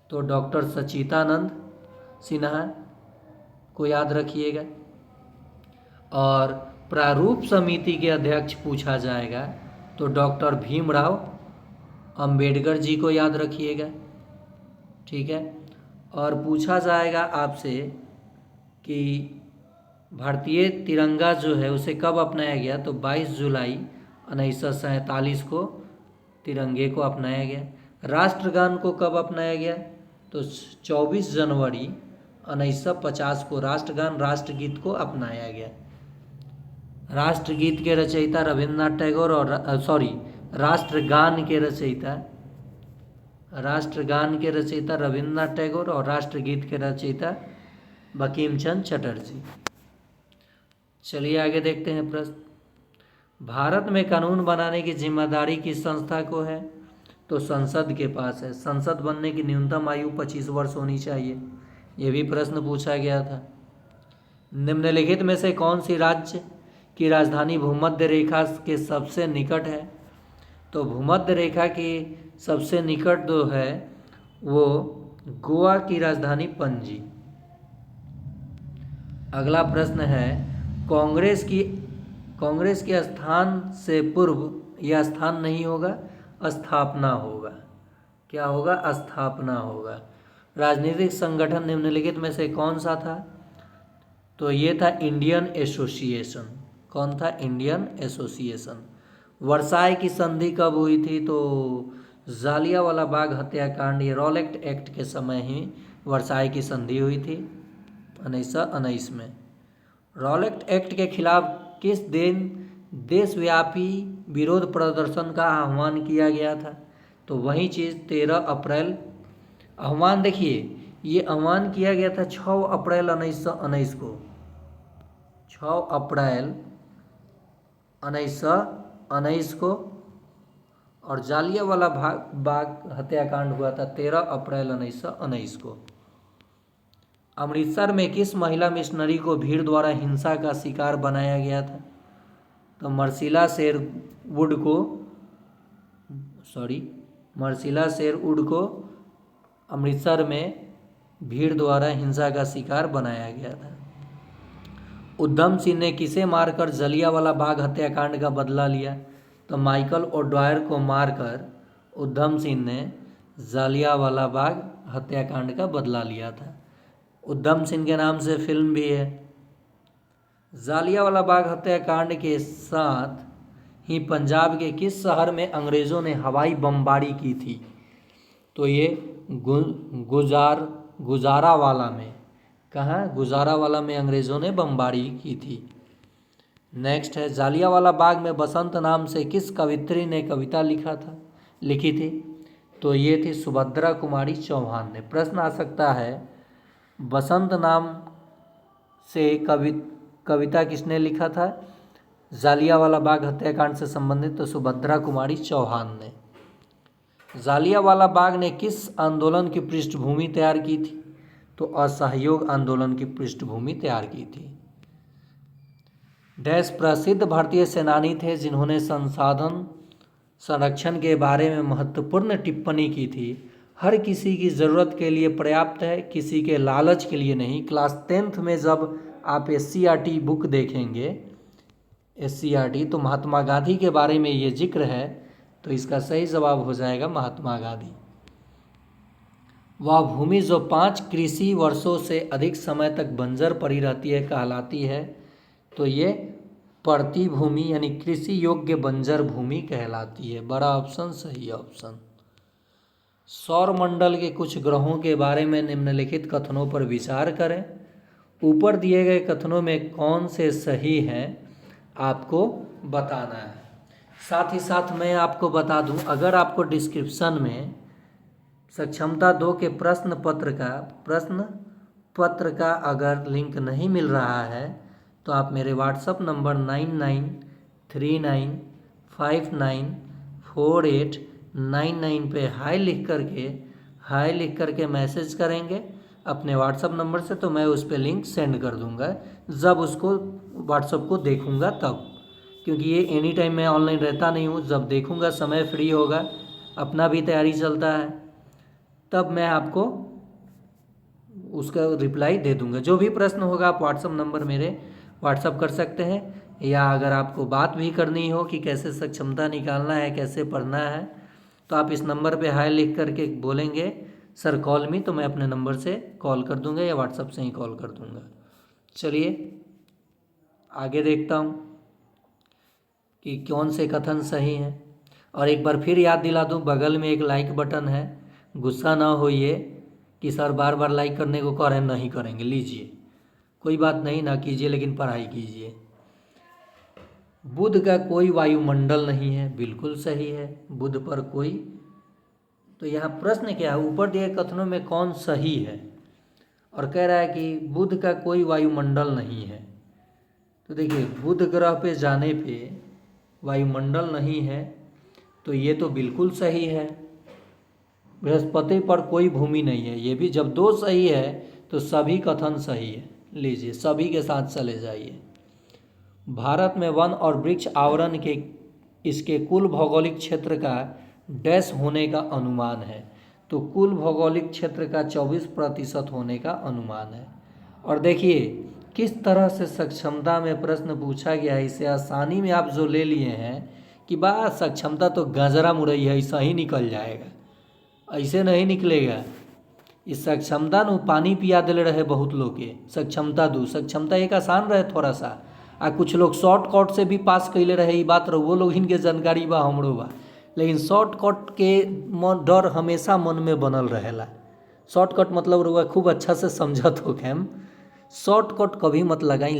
तो डॉक्टर सच्चिदानंद सिन्हा को याद रखिएगा। और प्रारूप समिति के अध्यक्ष पूछा जाएगा तो डॉक्टर भीमराव अंबेडकर जी को याद रखिएगा, ठीक है। और पूछा जाएगा आपसे कि भारतीय तिरंगा जो है उसे कब अपनाया गया? तो 22 जुलाई 1947 को तिरंगे को अपनाया गया। राष्ट्रगान को कब अपनाया गया? तो 24 जनवरी 1950 को राष्ट्रगान, राष्ट्रगीत को अपनाया गया। राष्ट्रगीत के रचयिता रविन्द्रनाथ टैगोर और राष्ट्रगान के रचयिता रविन्द्रनाथ टैगोर और राष्ट्रगीत के रचयिता बंकिम चंद्र चटर्जी। चलिए आगे देखते हैं प्रश्न। भारत में कानून बनाने की जिम्मेदारी किस संस्था को है? तो संसद के पास है। संसद बनने की न्यूनतम आयु 25 वर्ष होनी चाहिए, ये भी प्रश्न पूछा गया था। निम्नलिखित में से कौन सी राज्य की राजधानी भूमध्य रेखा के सबसे निकट है? तो भूमध्य रेखा की सबसे निकट जो है वो गोवा की राजधानी पणजी। अगला प्रश्न है, कांग्रेस के स्थान से पूर्व यह स्थान नहीं होगा, स्थापना होगा। क्या होगा? स्थापना होगा। राजनीतिक संगठन निम्नलिखित में से कौन सा था? तो ये था इंडियन एसोसिएशन। कौन था? Indian association. वर्साई की संधि कब हुई थी? तो जालियांवाला बाग हत्याकांड, ये रॉलेट एक्ट के समय ही वर्साई की संधि हुई थी 1919 में। रॉलेट एक्ट के खिलाफ किस दिन देशव्यापी विरोध प्रदर्शन का आह्वान किया गया था? तो वही चीज़ 13 अप्रैल। आह्वान देखिए, ये आह्वान किया गया था 6 अप्रैल 1919 को, 6 अप्रैल 1919 को। और जालियांवाला बाग हत्याकांड हुआ था 13 अप्रैल 1919 को। अमृतसर में किस महिला मिशनरी को भीड़ द्वारा हिंसा का शिकार बनाया गया था? तो मर्सिला शेरवुड को अमृतसर में भीड़ द्वारा हिंसा का शिकार बनाया गया था। उधम सिंह ने किसे मारकर जलियांवाला बाग हत्याकांड का बदला लिया? तो माइकल ओडवायर को मारकर उधम सिंह ने जलियांवाला बाग हत्याकांड का बदला लिया था। उधम सिंह के नाम से फिल्म भी है, जालियांवाला बाग हत्याकांड के साथ ही पंजाब के किस शहर में अंग्रेज़ों ने हवाई बमबारी की थी? तो ये गुजारावाला में। कहाँ? गुजारावाला में अंग्रेज़ों ने बमबारी की थी। नेक्स्ट है, जालियांवाला बाग में बसंत नाम से किस कवित्री ने कविता लिखी थी? तो ये थी सुभद्रा कुमारी चौहान ने। प्रश्न आ सकता है, बसंत नाम से कविता किसने लिखा था जालियांवाला बाग हत्याकांड से संबंधित? तो सुभद्रा कुमारी चौहान ने। जालियांवाला बाग ने किस आंदोलन की पृष्ठभूमि तैयार की थी? तो असहयोग आंदोलन की पृष्ठभूमि तैयार की थी। डैश प्रसिद्ध भारतीय सेनानी थे जिन्होंने संसाधन संरक्षण के बारे में महत्वपूर्ण टिप्पणी की थी? हर किसी की ज़रूरत के लिए पर्याप्त है, किसी के लालच के लिए नहीं। क्लास 10th में जब आप SCERT बुक देखेंगे, SCERT, तो महात्मा गांधी के बारे में ये जिक्र है, तो इसका सही जवाब हो जाएगा महात्मा गांधी। वह भूमि जो 5 कृषि वर्षों से अधिक समय तक बंजर पड़ी रहती है कहलाती है? तो ये पड़ती भूमि यानी कृषि योग्य बंजर भूमि कहलाती है। बड़ा ऑप्शन सही ऑप्शन। सौर मंडल के कुछ ग्रहों के बारे में निम्नलिखित कथनों पर विचार करें। ऊपर दिए गए कथनों में कौन से सही हैं आपको बताना है। साथ ही साथ मैं आपको बता दूं, अगर आपको डिस्क्रिप्शन में सक्षमता 2 के प्रश्न पत्र का अगर लिंक नहीं मिल रहा है तो आप मेरे व्हाट्सअप नंबर 9939594899 पे हाई लिख करके मैसेज करेंगे अपने व्हाट्सअप नंबर से, तो मैं उस पर लिंक सेंड कर दूंगा जब उसको व्हाट्सअप को देखूंगा तब, क्योंकि ये एनी टाइम मैं ऑनलाइन रहता नहीं हूँ। जब देखूंगा, समय फ्री होगा, अपना भी तैयारी चलता है, तब मैं आपको उसका रिप्लाई दे दूंगा। जो भी प्रश्न होगा आप व्हाट्सअप नंबर मेरे व्हाट्सअप कर सकते हैं, या अगर आपको बात भी करनी हो कि कैसे सक्षमता निकालना है, कैसे पढ़ना है, तो आप इस नंबर पे हाई लिख करके बोलेंगे सर कॉल मी, तो मैं अपने नंबर से कॉल कर दूंगा या व्हाट्सअप से ही कॉल कर दूंगा। चलिए आगे देखता हूँ कि कौन से कथन सही हैं। और एक बार फिर याद दिला दूँ, बगल में एक लाइक बटन है, गुस्सा ना होइए कि सर बार बार लाइक करने को कह रहे हैं, नहीं करेंगे, लीजिए, कोई बात नहीं, ना कीजिए लेकिन पढ़ाई कीजिए। बुध का कोई वायुमंडल नहीं है, बिल्कुल सही है, बुध पर कोई। तो यहाँ प्रश्न क्या है, ऊपर दिए कथनों में कौन सही है? और कह रहा है कि बुध का कोई वायुमंडल नहीं है। तो देखिए, बुध ग्रह पे जाने पे वायुमंडल नहीं है, तो ये तो बिल्कुल सही है। बृहस्पति पर कोई भूमि नहीं है, ये भी। जब 2 सही है तो सभी कथन सही है। लीजिए, सभी के साथ चले जाइए। भारत में वन और वृक्ष आवरण के इसके कुल भौगोलिक क्षेत्र का डैश होने का अनुमान है? तो कुल भौगोलिक क्षेत्र का 24% होने का अनुमान है। और देखिए किस तरह से सक्षमता में प्रश्न पूछा गया है, इसे आसानी में आप जो ले लिए हैं कि बस सक्षमता तो गजरा मुरई है, ऐसा ही निकल जाएगा, ऐसे नहीं निकलेगा। इस सक्षमता न पानी पिया दिले रहे बहुत लोग के, सक्षमता 2, सक्षमता 1 आसान रहे थोड़ा सा, आ कुछ लोग शॉर्टकट से भी पास कैले रहे, ये बात वो लोग इनके जानकारी बा, हमरो बा, लेकिन शॉर्टकट के डर हमेशा मन में बनल रहेला। शॉर्टकट मतलब रुआ खूब अच्छा से समझत हो कि हम शॉर्टकट कभी मत लगाई,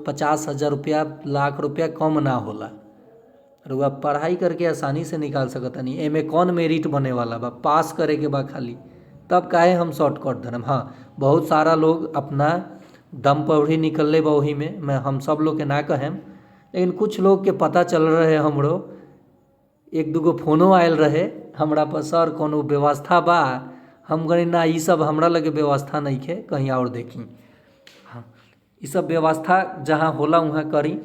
50,000 रुपया, लाख रुपया कम ना होला। रुआ पढ़ाई करके आसानी से निकाल सकता नहीं, एमे कौन मेरिट बने वाला बा, पास करे के बा खाली, तब काहे हम शॉर्टकट धरम। हाँ, बहुत सारा लोग अपना दम पर ही निकलले बा वही में, मैं हम सब लोग के ना कहें, लेकिन कुछ लोग के पता चल रहे हमरो, 1-2 फोनो आयल रहे हमरा पर, सर कोनो व्यवस्था बा? हम गए ना, ये सब हमरा लगे व्यवस्था नहीं है, कहीं और देखी। हाँ, ये सब व्यवस्था जहाँ होला वहाँ करी,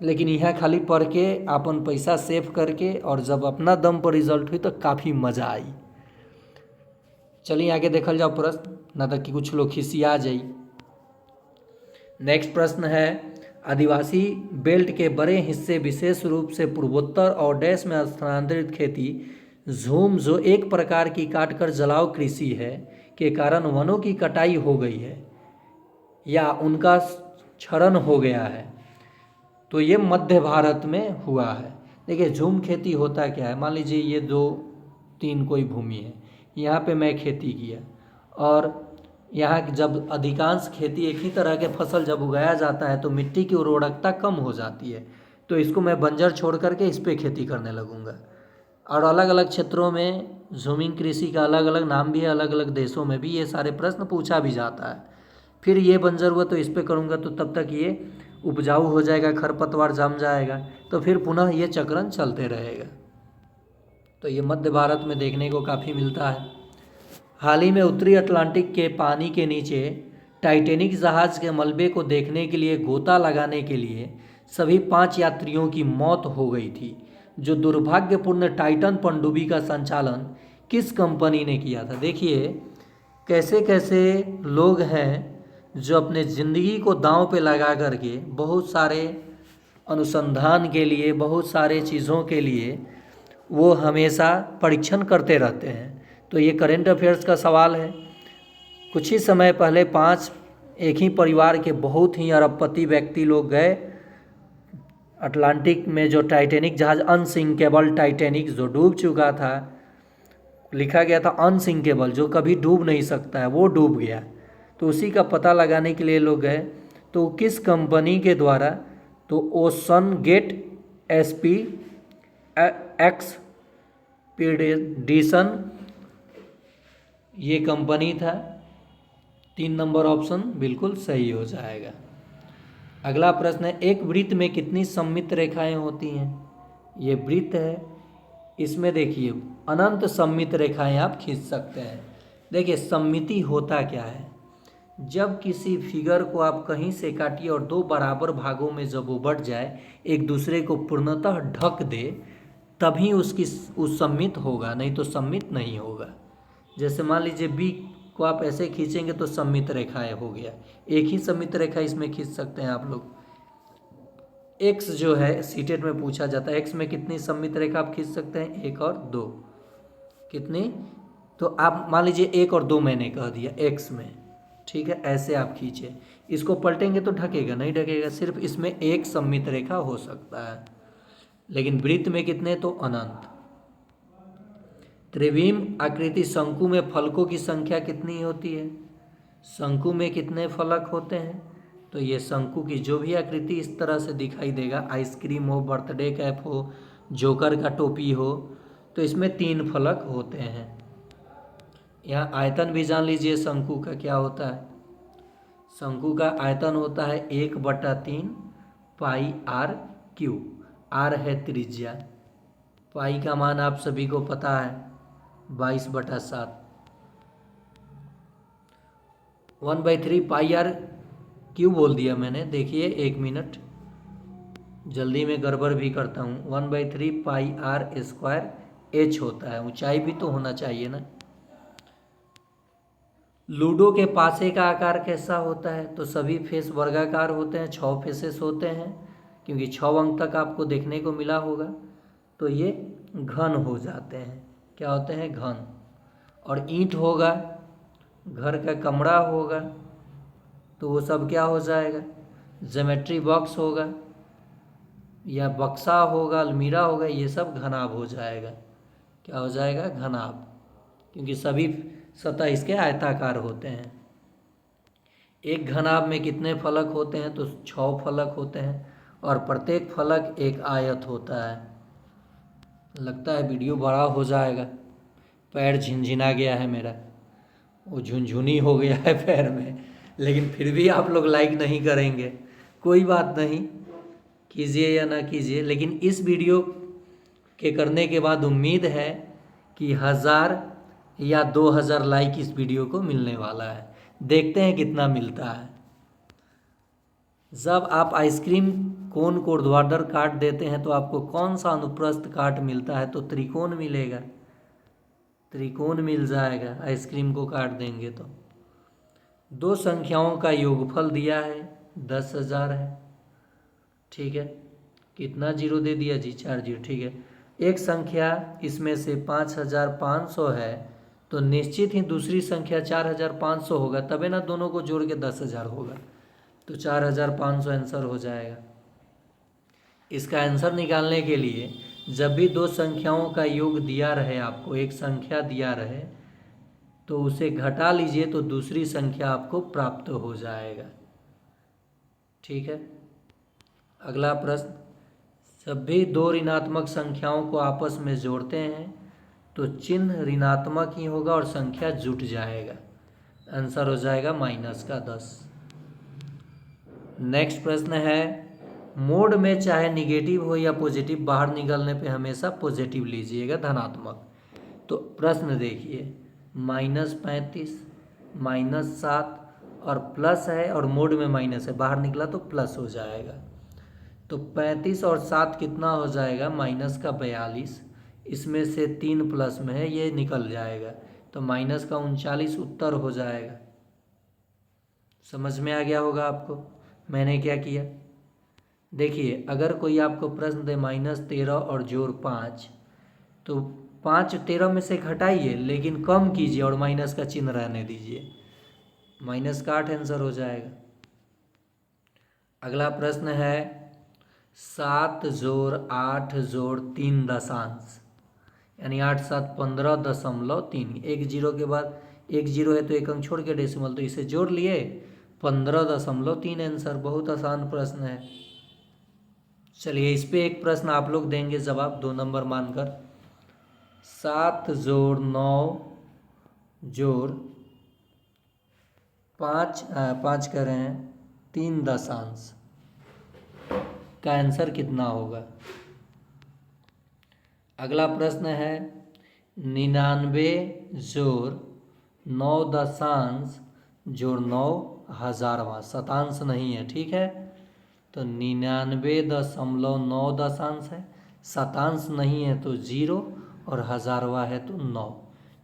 लेकिन यहाँ खाली पढ़ के अपन पैसा सेव करके और जब अपना दम पर रिजल्ट हुई तो काफ़ी मज़ा आई। चलिए आगे देखल जाओ प्रश्न, ना तो कि कुछ लोग खिसिया जाई। नेक्स्ट प्रश्न है, आदिवासी बेल्ट के बड़े हिस्से विशेष रूप से पूर्वोत्तर और डैश में स्थानांतरित खेती झूम, जो एक प्रकार की काटकर जलाओ कृषि है, के कारण वनों की कटाई हो गई है, या उनका क्षरण हो गया है। तो ये मध्य भारत में हुआ है। देखिए झूम खेती होता क्या है, मान लीजिए ये 2-3 कोई भूमि है, यहाँ पे मैं खेती किया और यहाँ जब अधिकांश खेती एक ही तरह के फसल जब उगाया जाता है तो मिट्टी की उर्वरकता कम हो जाती है, तो इसको मैं बंजर छोड़ करके इस पर खेती करने लगूँगा। और अलग अलग क्षेत्रों में झूमिंग कृषि का अलग अलग नाम भी है, अलग अलग देशों में भी ये सारे प्रश्न पूछा भी जाता है। फिर ये बंजर हुआ तो इस पर करूँगा तो तब तक ये उपजाऊ हो जाएगा, खरपतवार जम जाएगा, तो फिर पुनः ये चक्रण चलते रहेगा। तो ये मध्य भारत में देखने को काफ़ी मिलता है। हाल ही में उत्तरी अटलांटिक के पानी के नीचे टाइटैनिक जहाज़ के मलबे को देखने के लिए गोता लगाने के लिए सभी 5 यात्रियों की मौत हो गई थी। जो दुर्भाग्यपूर्ण टाइटन पनडुब्बी का संचालन किस कंपनी ने किया था। देखिए कैसे कैसे लोग हैं जो अपने ज़िंदगी को दांव पे लगा करके बहुत सारे अनुसंधान के लिए, बहुत सारे चीज़ों के लिए वो हमेशा परीक्षण करते रहते हैं। तो ये करेंट अफेयर्स का सवाल है। कुछ ही समय पहले 5 एक ही परिवार के बहुत ही अरबपति व्यक्ति लोग गए अटलांटिक में, जो टाइटैनिक जहाज़ अनसिंकेबल टाइटैनिक जो डूब चुका था, लिखा गया था अनसिंकेबल, जो कभी डूब नहीं सकता है, वो डूब गया। तो उसी का पता लगाने के लिए लोग गए। तो किस कंपनी के द्वारा, तो ओशन गेट SP एक्सपीडिशन ये कंपनी था। 3 नंबर ऑप्शन बिल्कुल सही हो जाएगा। अगला प्रश्न है, एक वृत्त में कितनी सममित रेखाएं होती हैं। ये वृत्त है, इसमें देखिए अनंत सममित रेखाएं आप खींच सकते हैं। देखिए सममिति होता क्या है, जब किसी फिगर को आप कहीं से काटिए और 2 बराबर भागों में जब वो बढ़ जाए, एक दूसरे को पूर्णतः ढक दे, तभी उस सममित होगा, नहीं तो सममित नहीं होगा। जैसे मान लीजिए बी को आप ऐसे खींचेंगे तो सममित रेखाएं हो गया। एक ही सममित रेखा इसमें खींच सकते हैं आप लोग। एक्स जो है सीटेट में पूछा जाता है, एक्स में कितनी सममित रेखा आप खींच सकते हैं, 1 और 2। कितनी, तो आप मान लीजिए 1 और 2 मैंने कह दिया एक्स में, ठीक है, ऐसे आप खींचे। इसको पलटेंगे तो ढकेगा नहीं, ढकेगा, सिर्फ इसमें एक सममित रेखा हो सकता है। लेकिन वृत्त में कितने, तो अनंत। त्रिविम आकृति शंकु में फलकों की संख्या कितनी होती है। शंकु में कितने फलक होते हैं, तो ये शंकु की जो भी आकृति इस तरह से दिखाई देगा, आइसक्रीम हो, बर्थडे कैप हो, जोकर का टोपी हो, तो इसमें 3 फलक होते हैं। यहाँ आयतन भी जान लीजिए शंकु का क्या होता है। शंकु का आयतन होता है 1/3 पाई r³। r है त्रिज्या, पाई का मान आप सभी को पता है 22/7। 1/3 पाई r³ बोल दिया मैंने, देखिए 1 मिनट, जल्दी में गड़बड़ भी करता हूँ। 1/3 पाई r² h होता है, ऊंचाई भी तो होना चाहिए ना। लूडो के पासे का आकार कैसा होता है, तो सभी फेस वर्गाकार होते हैं, 6 फेसेस होते हैं, क्योंकि 6 अंक तक आपको देखने को मिला होगा। तो ये घन हो जाते हैं, क्या होते हैं, घन। और ईंट होगा, घर का कमरा होगा, तो वो सब क्या हो जाएगा, ज्योमेट्री बॉक्स होगा या बक्सा होगा, अलमीरा होगा, ये सब घनाभ हो जाएगा। क्या हो जाएगा, घनाभ, क्योंकि सभी सतह इसके आयताकार होते हैं। एक घनाभ में कितने फलक होते हैं, तो 6 फलक होते हैं, और प्रत्येक फलक एक आयत होता है। लगता है वीडियो बड़ा हो जाएगा, पैर झिनझिना गया है मेरा, वो झुनझुनी हो गया है पैर में, लेकिन फिर भी आप लोग लाइक नहीं करेंगे, कोई बात नहीं, कीजिए या ना कीजिए, लेकिन इस वीडियो के करने के बाद उम्मीद है कि 1000 या 2000 लाइक इस वीडियो को मिलने वाला है। देखते हैं कितना मिलता है। जब आप आइसक्रीम कोन को ऊर्ध्वाधर काट देते हैं तो आपको कौन सा अनुप्रस्थ काट मिलता है, तो त्रिकोण मिलेगा, त्रिकोण मिल जाएगा आइसक्रीम को काट देंगे तो। 2 संख्याओं का योगफल दिया है 10,000 है, ठीक है, कितना जीरो दे दिया जी, 4 जीरो, ठीक है। एक संख्या इसमें से 5500 है, तो निश्चित ही दूसरी संख्या 4500 होगा, तबे ना दोनों को जोड़ के 10,000 होगा। तो 4500 आंसर हो जाएगा। इसका आंसर निकालने के लिए जब भी दो संख्याओं का योग दिया रहे, आपको एक संख्या दिया रहे, तो उसे घटा लीजिए तो दूसरी संख्या आपको प्राप्त हो जाएगा। ठीक है। अगला प्रश्न, जब भी दो ऋणात्मक संख्याओं को आपस में जोड़ते हैं तो चिन्ह ऋणात्मक ही होगा और संख्या जुट जाएगा। आंसर हो जाएगा -10। नेक्स्ट प्रश्न है, मोड में चाहे निगेटिव हो या पॉजिटिव, बाहर निकलने पे हमेशा पॉजिटिव लीजिएगा, धनात्मक। तो प्रश्न देखिए, -35, -7 और प्लस है और मोड में माइनस है, बाहर निकला तो प्लस हो जाएगा। तो 35 और 7 कितना हो जाएगा, -42। इसमें से 3 प्लस में है, ये निकल जाएगा, तो -39 उत्तर हो जाएगा। समझ में आ गया होगा आपको मैंने क्या किया। देखिए, अगर कोई आपको प्रश्न दे -13 और जोड़ 5, तो 5 13 में से घटाइए लेकिन कम कीजिए और माइनस का चिन्ह रहने दीजिए, -8 आंसर हो जाएगा। अगला प्रश्न है, 7 जोड़ 8 जोड़ 3 दशांश, यानी 8 7 15.3। एक जीरो के बाद एक जीरो है तो एक अंक छोड़ के डेसिमल, तो इसे जोड़ लिए 15.3 आंसर। बहुत आसान प्रश्न है। चलिए इस पे एक प्रश्न आप लोग देंगे जवाब 2 नंबर मानकर। 7 जोड़ 9 जोड़ 5 कह रहे हैं 3 दशांश का आंसर कितना होगा। अगला प्रश्न है, 99 जोड़ 9 दशांश जोड़ 9 हजारवां, शतांश नहीं है, ठीक है। तो 99.9 दशांश है, शतांश नहीं है तो 0 और हजारवा है तो 9,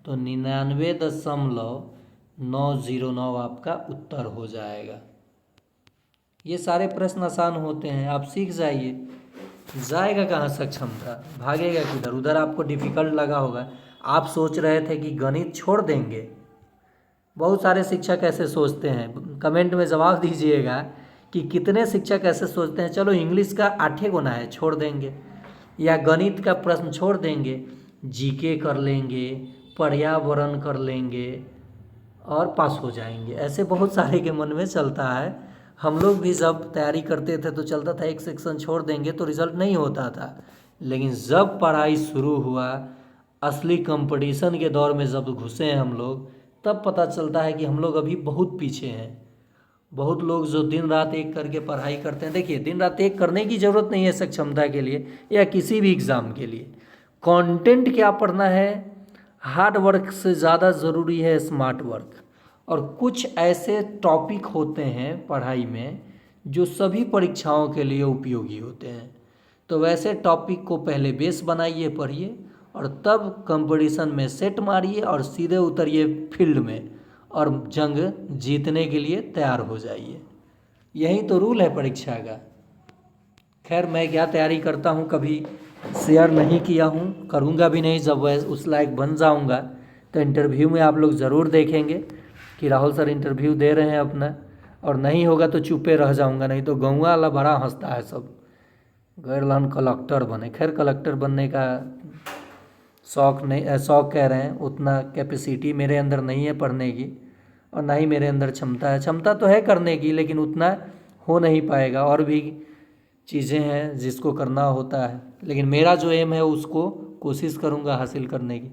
तो 99.909 आपका उत्तर हो जाएगा। ये सारे प्रश्न आसान होते हैं, आप सीख जाइए। जाएगा कहाँ सक्षमता, भागेगा किधर, उधर आपको डिफिकल्ट लगा होगा। आप सोच रहे थे कि गणित छोड़ देंगे, बहुत सारे शिक्षक ऐसे सोचते हैं, कमेंट में जवाब दीजिएगा कि कितने शिक्षक ऐसे सोचते हैं चलो इंग्लिश का 8 गुना है छोड़ देंगे, या गणित का प्रश्न छोड़ देंगे, जीके कर लेंगे, पर्यावरण कर लेंगे और पास हो जाएंगे। ऐसे बहुत सारे के मन में चलता है। हम लोग भी जब तैयारी करते थे तो चलता था एक सेक्शन छोड़ देंगे तो रिजल्ट नहीं होता था, लेकिन जब पढ़ाई शुरू हुआ, असली कंपटीशन के दौर में जब घुसे हैं हम लोग, तब पता चलता है कि हम लोग अभी बहुत पीछे हैं। बहुत लोग जो दिन रात एक करके पढ़ाई करते हैं, देखिए दिन रात एक करने की ज़रूरत नहीं है सक्षमता के लिए या किसी भी एग्ज़ाम के लिए। कंटेंट क्या पढ़ना है, हार्ड वर्क से ज़्यादा ज़रूरी है स्मार्ट वर्क। और कुछ ऐसे टॉपिक होते हैं पढ़ाई में जो सभी परीक्षाओं के लिए उपयोगी होते हैं, तो वैसे टॉपिक को पहले बेस बनाइए, पढ़िए और तब कंपटीशन में सेट मारिए और सीधे उतरिए फील्ड में और जंग जीतने के लिए तैयार हो जाइए। यही तो रूल है परीक्षा का। खैर मैं क्या तैयारी करता हूँ कभी शेयर नहीं किया हूँ, करूँगा भी नहीं। जब वह उस लायक बन जाऊँगा तो इंटरव्यू में आप लोग ज़रूर देखेंगे कि राहुल सर इंटरव्यू दे रहे हैं अपना, और नहीं होगा तो चुपे रह जाऊँगा। नहीं तो गाँव वाला बड़ा हंसता है सब, गैर लान कलेक्टर बने। खैर कलेक्टर बनने का शौक़ नहीं, शौक़ कह रहे हैं, उतना कैपेसिटी मेरे अंदर नहीं है पढ़ने की, और ना ही मेरे अंदर क्षमता है। क्षमता तो है करने की लेकिन उतना हो नहीं पाएगा, और भी चीज़ें हैं जिसको करना होता है, लेकिन मेरा जो एम है उसको कोशिश करूँगा हासिल करने की।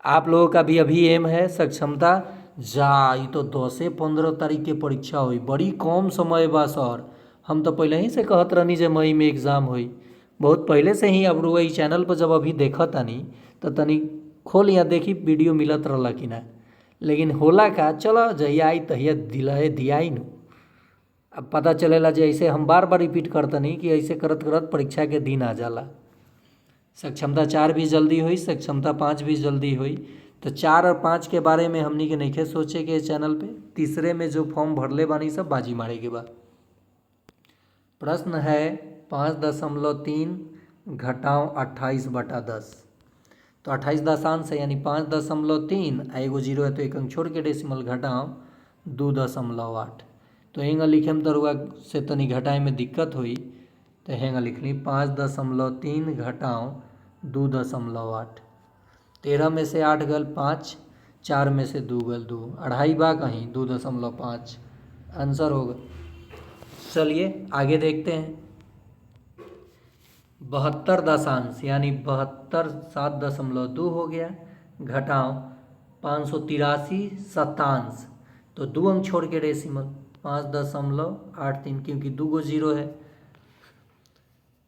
आप लोगों का भी अभी एम है सक्षमता जा, ये तो 10 से 15 तारीख के परीक्षा हुई, बड़ी कम समय बा सर। हम तो पहले ही से कहत रहनी जे मई में एग्ज़ाम हुई, बहुत पहले से ही। अब रुआ चैनल पर जब अभी देखा तनी तो तनी खोल या देखी वीडियो मिलत रहला कि ना, लेकिन होला का चलो जहिया आई तहिया दिलाए दियाई न। अब पता चलेला जे ऐसे हम बार बार रिपीट करतनी कि ऐसे करत करत परीक्षा के दिन आ जाला। सक्षमता 4 भी जल्दी हुई, सक्षमता 5 भी जल्दी हुई। तो 4 और 5 के बारे में हमनी के नहीं सोचे के चैनल पे। तीसरे में जो फॉर्म भरले बानी सब बाजी मारे के बाद। प्रश्न है 5.3 घटाओ 28/10। तो 28 दशांश है यानी 5.3, एगो जीरो है तो एक अंक छोड़ के डेसिमल घटाओ 2.8। तो हेंगा लिखे में तरुआ से तनी घटाए में दिक्कत हुई तो हेंगा लिख ली 5.3 घटाओ 2.8। 13 में से 8 गल 5, 4 में से 2 गल 2, अढ़ाई बा कहीं 2.5 आंसर होगा। चलिए आगे देखते हैं। 72 दशांश यानी 72 7.2 हो गया, घटाओ 583 शतांश, तो 2 अंक छोड़ के डेसिमल 5.83, क्योंकि 2 गो जीरो है,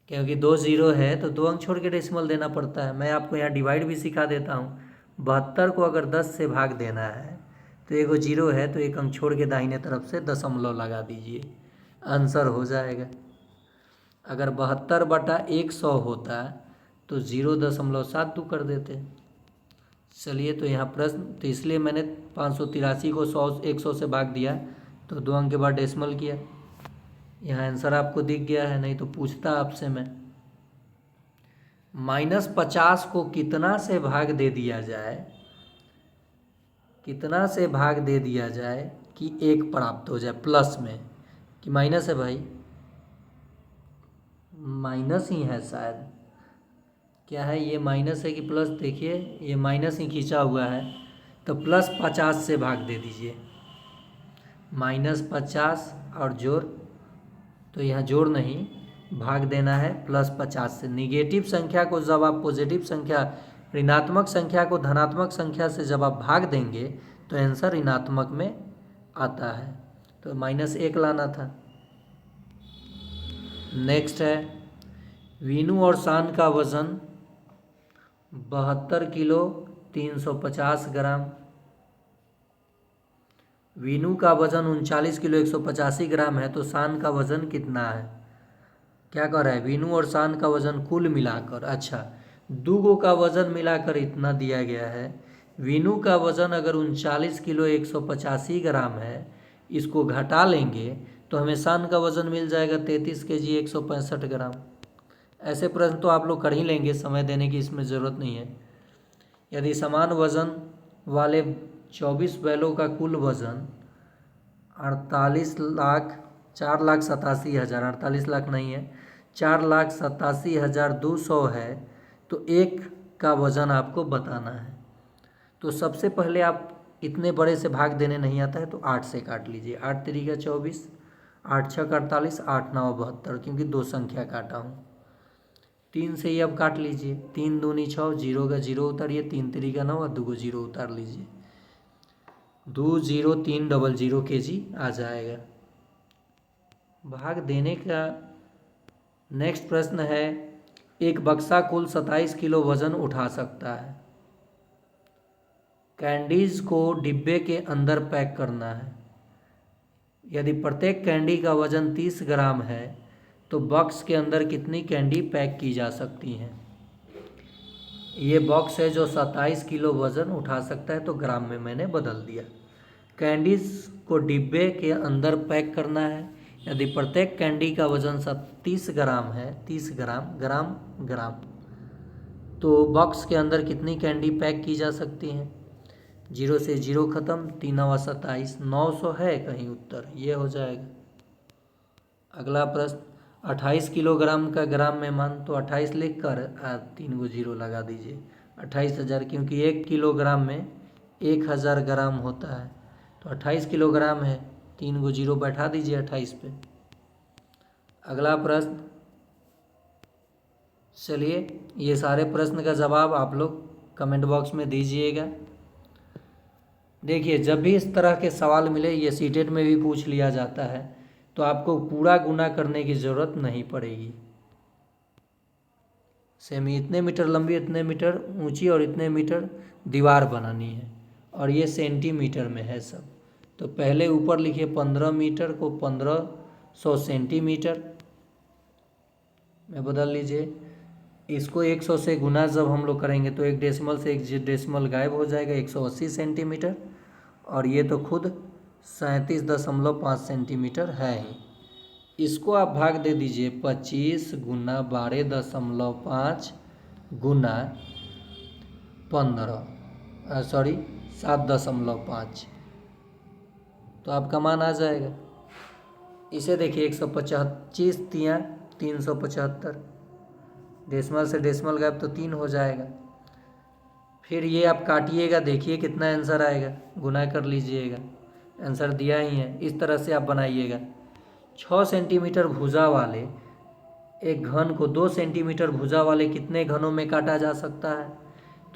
क्योंकि 2 जीरो है तो 2 अंक छोड़ के डेसिमल देना पड़ता है। मैं आपको यहाँ डिवाइड भी सिखा देता हूँ। 72 को अगर 10 से भाग देना है तो एक जीरो है तो 1 अंक छोड़ के दाहिने तरफ से दशमलव लगा दीजिए, आंसर हो जाएगा। अगर 72/100 होता तो 0.72 कर देते। चलिए तो यहाँ प्रश्न, तो इसलिए मैंने 583 को 100 से भाग दिया तो 2 अंक के बाद डेसिमल किया। यहाँ आंसर आपको दिख गया है, नहीं तो पूछता आपसे मैं। -50 को कितना से भाग दे दिया जाए, कितना से भाग दे दिया जाए कि 1 प्राप्त हो जाए प्लस में, कि माइनस है भाई, माइनस ही है शायद, क्या है ये माइनस है कि प्लस, देखिए ये माइनस ही खींचा हुआ है तो +50 से भाग दे दीजिए। -50 और जोड़, तो यहाँ जोड़ नहीं भाग देना है +50 से। निगेटिव संख्या को जब आप पॉजिटिव संख्या, ऋणात्मक संख्या को धनात्मक संख्या से जब आप भाग देंगे तो आंसर ऋणात्मक में आता है, तो -1 लाना था। नेक्स्ट है, वीनू और शान का वजन 72 किलो 350 ग्राम। वीनू का वजन 39 किलो 185 ग्राम है, तो शान का वजन कितना है? क्या कह रहा है? वीनू और शान का वजन कुल मिलाकर, अच्छा दूगो का वजन मिलाकर इतना दिया गया है। वीनू का वजन अगर 39 किलो 185 ग्राम है, इसको घटा लेंगे तो हमें शान का वजन मिल जाएगा 33 kg 165 ग्राम। ऐसे प्रश्न तो आप लोग कर ही लेंगे, समय देने की इसमें ज़रूरत नहीं है। यदि समान वजन वाले 24 बैलों का कुल वजन 4,87,000, 48 लाख नहीं है, 4,87,200 है, तो एक का वजन आपको बताना है। तो सबसे पहले आप इतने बड़े से भाग देने नहीं आता है तो 8 से काट लीजिए। 8 3 × 24, 8 6 × 48, 8 9 72, क्योंकि 2 संख्या काटा हूँ। 3 से ही अब काट लीजिए, 3 दूनी 6, 0 का 0 उतारिए, 3 3 का 9 और 2 को 0 उतार लीजिए, 20300 kg आ जाएगा। भाग देने का नेक्स्ट प्रश्न है, एक बक्सा कुल 27 किलो वजन उठा सकता है। कैंडीज को डिब्बे के अंदर पैक करना है। यदि प्रत्येक कैंडी का वजन 30 ग्राम है तो बॉक्स के अंदर कितनी कैंडी पैक की जा सकती हैं? ये बॉक्स है जो 27 किलो वजन उठा सकता है, तो ग्राम में मैंने बदल दिया। कैंडीज को डिब्बे के अंदर पैक करना है। यदि प्रत्येक कैंडी का वजन 30 ग्राम है, 30 ग्राम, ग्राम ग्राम, तो बॉक्स के अंदर कितनी कैंडी पैक की जा सकती हैं? 0 से 0 खत्म, 3 9 27, 900 है कहीं उत्तर, ये हो जाएगा। अगला प्रश्न, 28 किलोग्राम का ग्राम में मान, तो 28 लिख कर 3 को 0 लगा दीजिए, 28,000, क्योंकि 1 किलोग्राम में 1000 ग्राम होता है, तो 28 किलोग्राम है, 3 को 0 बैठा दीजिए 28 पे। अगला प्रश्न, चलिए ये सारे प्रश्न का जवाब आप लोग कमेंट बॉक्स में दीजिएगा। देखिए जब भी इस तरह के सवाल मिले, ये सीटेट में भी पूछ लिया जाता है, तो आपको पूरा गुना करने की ज़रूरत नहीं पड़ेगी। सेमी इतने मीटर लंबी, इतने मीटर ऊंची और इतने मीटर दीवार बनानी है, और ये सेंटीमीटर में है सब। तो पहले ऊपर लिखिए 15 मीटर को 1500 सेंटीमीटर में बदल लीजिए। इसको 100 से गुना जब हम लोग करेंगे तो एक डेसिमल से एक डेसिमल गायब हो जाएगा, 180 सेंटीमीटर, और ये तो खुद 37.5 सेंटीमीटर है ही। इसको आप भाग दे दीजिए 25 गुना 12.5 गुना 7.5, तो आपका मान आ जाएगा। इसे देखिए 125 तियाँ 375, डेसिमल से डेसिमल गैप तो 3 हो जाएगा। फिर ये आप काटिएगा, देखिए कितना आंसर आएगा, गुना कर लीजिएगा, आंसर दिया ही है। इस तरह से आप बनाइएगा। 6 सेंटीमीटर भुजा वाले एक घन को 2 सेंटीमीटर भुजा वाले कितने घनों में काटा जा सकता है?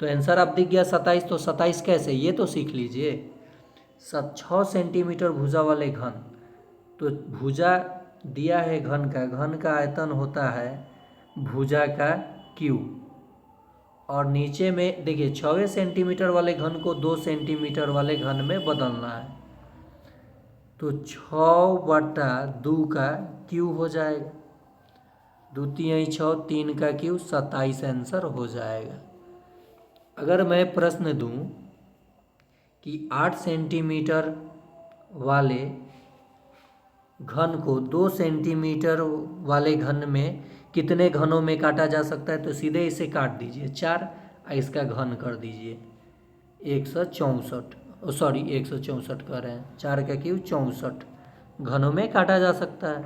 तो आंसर आप दिख गया 27। तो 27 कैसे, ये तो सीख लीजिए। 6 सेंटीमीटर भुजा वाले घन, तो भुजा दिया है घन का आयतन होता है भुजा का क्यू, और नीचे में देखिए 6 सेंटीमीटर वाले घन को 2 सेंटीमीटर वाले घन में बदलना है, तो 6/2 का क्यू हो जाएगा। 2 तिहाई 6, 3 का क्यू 27 आंसर हो जाएगा। अगर मैं प्रश्न दूं कि 8 सेंटीमीटर वाले घन को 2 सेंटीमीटर वाले घन में कितने घनों में काटा जा सकता है, तो सीधे इसे काट दीजिए 4 और इसका घन कर दीजिए 164, सॉरी 164 कर रहे हैं, 4 का क्यू 64 घनों में काटा जा सकता है।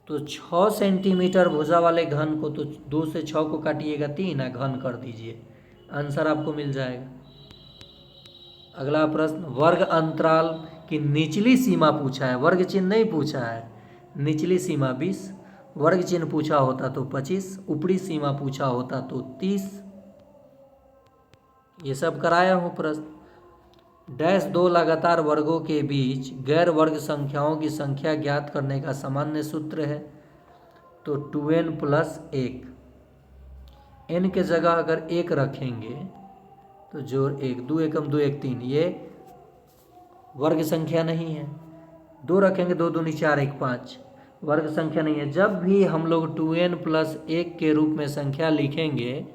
तो 6 सेंटीमीटर भुजा वाले घन को तो 2 से 6 को काटिएगा 3 और घन कर दीजिए, आंसर आपको मिल जाएगा। अगला प्रश्न, वर्ग अंतराल की निचली सीमा पूछा है, वर्ग चिन्ह नहीं पूछा है, निचली सीमा 20, वर्ग चिन्ह पूछा होता तो 25, ऊपरी सीमा पूछा होता तो 30। ये सब कराया हूँ प्रश्न। डैश 2 लगातार वर्गों के बीच गैर वर्ग संख्याओं की संख्या ज्ञात करने का सामान्य सूत्र है, तो 2n + 1। n के जगह अगर 1 रखेंगे तो जोड़ 1, 2 एकम 2 1 3, ये वर्ग संख्या नहीं है। 2 रखेंगे 2 दूनी 4 1 5, वर्ग संख्या नहीं है। जब भी हम लोग 2n + 1 के रूप में संख्या लिखेंगे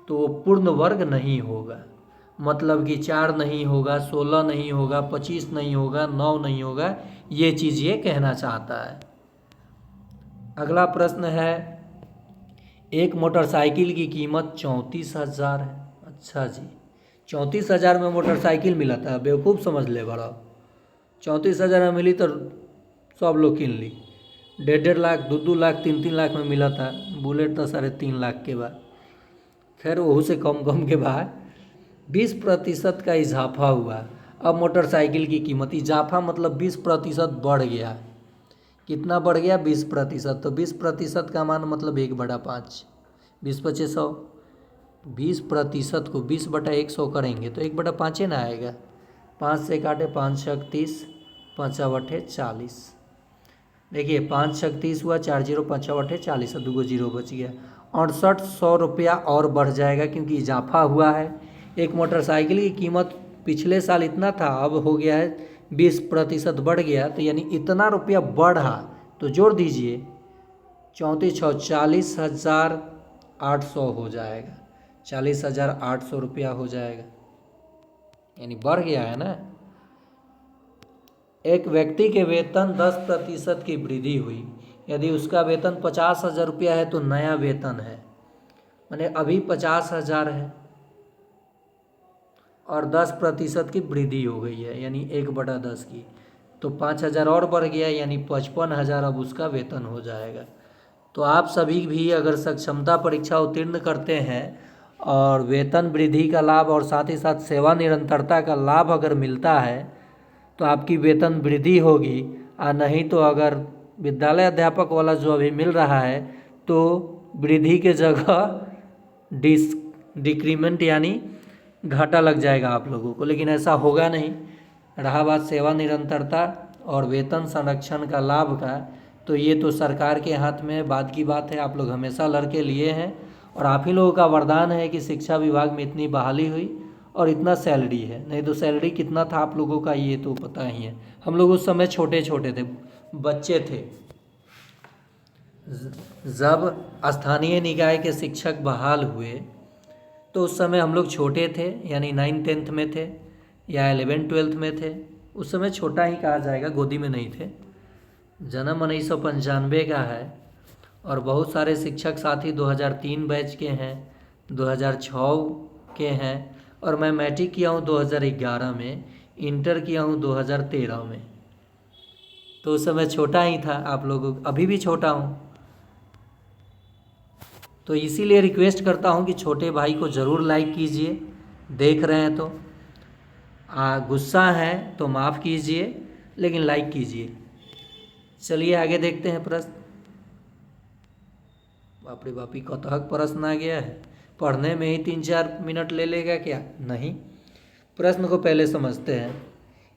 तो वो पूर्ण वर्ग नहीं होगा, मतलब कि 4 नहीं होगा, 16 नहीं होगा, 25 नहीं होगा, 9 नहीं होगा, ये चीज़ ये कहना चाहता है। अगला प्रश्न है, एक मोटरसाइकिल की कीमत 34,000 है। अच्छा जी, 34,000 में मोटरसाइकिल मिला था, बेवकूफ़ समझ ले बड़ा। 34,000 में मिली तो सब लोग किन ली। 1.5 लाख 2 लाख 3 लाख में मिला था, बुलेट तो 3.5 लाख के बाद, खैर वह से कम के बाद 20% का इजाफा हुआ। अब मोटरसाइकिल की कीमत, इजाफा मतलब 20% बढ़ गया। कितना बढ़ गया? 20%। तो 20% का मान मतलब 1/5, 20 × 5 = 100। 20% को 20/100 करेंगे तो 1/5 ना आएगा। 5 से काटे 5 × 30, 5/8 40। देखिए 5 × 30 हुआ, 4 0 5/8 40, 2 0 बच गया। 6800 रुपया और बढ़ जाएगा क्योंकि इजाफा हुआ है। एक मोटरसाइकिल की कीमत पिछले साल इतना था, अब हो गया है 20% बढ़ गया, तो यानी इतना रुपया बढ़ा, तो जोड़ दीजिए 34 6 40,800 हो जाएगा, 40,800 रुपया हो जाएगा, यानी बढ़ गया है ना। एक व्यक्ति के वेतन 10% की वृद्धि हुई, यदि उसका वेतन 50,000 रुपया है तो नया वेतन है, माने अभी 50,000 है और 10% की वृद्धि हो गई है, यानी 1/10 की, तो 5,000 और बढ़ गया, यानी 55,000 अब उसका वेतन हो जाएगा। तो आप सभी भी अगर सक्षमता परीक्षा उत्तीर्ण करते हैं और वेतन वृद्धि का लाभ और साथ ही साथ सेवा निरंतरता का लाभ अगर मिलता है तो आपकी वेतन वृद्धि होगी, और नहीं तो अगर विद्यालय अध्यापक वाला जो अभी मिल रहा है तो वृद्धि के जगह डिक्रीमेंट यानी घाटा लग जाएगा आप लोगों को, लेकिन ऐसा होगा नहीं। रहा बात सेवा निरंतरता और वेतन संरक्षण का लाभ का, तो ये तो सरकार के हाथ में बात की बात है, आप लोग हमेशा लड़के लिए हैं और आप ही लोगों का वरदान है कि शिक्षा विभाग में इतनी बहाली हुई और इतना सैलरी है, नहीं तो सैलरी कितना था आप लोगों का ये तो पता ही है। हम लोग उस समय छोटे छोटे थे, बच्चे थे, जब स्थानीय निकाय के शिक्षक बहाल हुए तो उस समय हम लोग छोटे थे, यानी 9th 10th में थे या 11th 12th में थे। उस समय छोटा ही कहा जाएगा, गोदी में नहीं थे। जन्म 1995 का है और बहुत सारे शिक्षक साथी 2003 बैच के हैं, 2006 के हैं, और मैं मैट्रिक किया हूँ 2011 में, इंटर किया हूँ 2013 में। तो उस समय छोटा ही था, आप लोगों अभी भी छोटा हूँ, तो इसीलिए रिक्वेस्ट करता हूँ कि छोटे भाई को ज़रूर लाइक कीजिए, देख रहे हैं तो। गुस्सा है तो माफ़ कीजिए, लेकिन लाइक कीजिए। चलिए आगे देखते हैं प्रश्न। बाप रे बाप, कतहक प्रश्न आ गया है, पढ़ने में ही 3-4 मिनट ले लेगा क्या? नहीं, प्रश्न को पहले समझते हैं।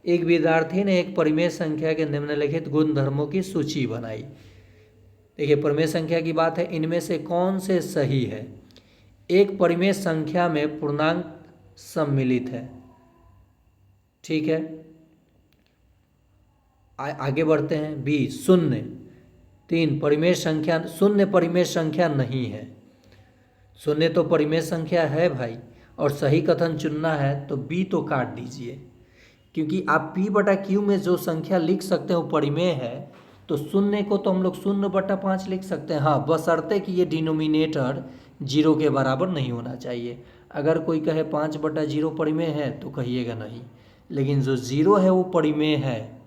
एक विद्यार्थी ने एक परिमेय संख्या के निम्नलिखित गुण धर्मों की सूची बनाई। देखिए, परिमेय संख्या की बात है, इनमें से कौन से सही है? एक परिमेय संख्या में पूर्णांक सम्मिलित है, ठीक है। आगे बढ़ते हैं। बी, शून्य। 3, परिमेय संख्या, शून्य परिमेय संख्या नहीं है। शून्य तो परिमेय संख्या है भाई, और सही कथन चुनना है तो बी तो काट दीजिए, क्योंकि आप p/q में जो संख्या लिख सकते हैं वो परिमेय है, तो शून्य को तो हम लोग 0/5 लिख सकते हैं। हाँ, बशर्ते कि ये डिनोमिनेटर 0 के बराबर नहीं होना चाहिए। अगर कोई कहे 5/0 परिमेय है तो कहिएगा नहीं, लेकिन जो 0 है वो परिमेय है,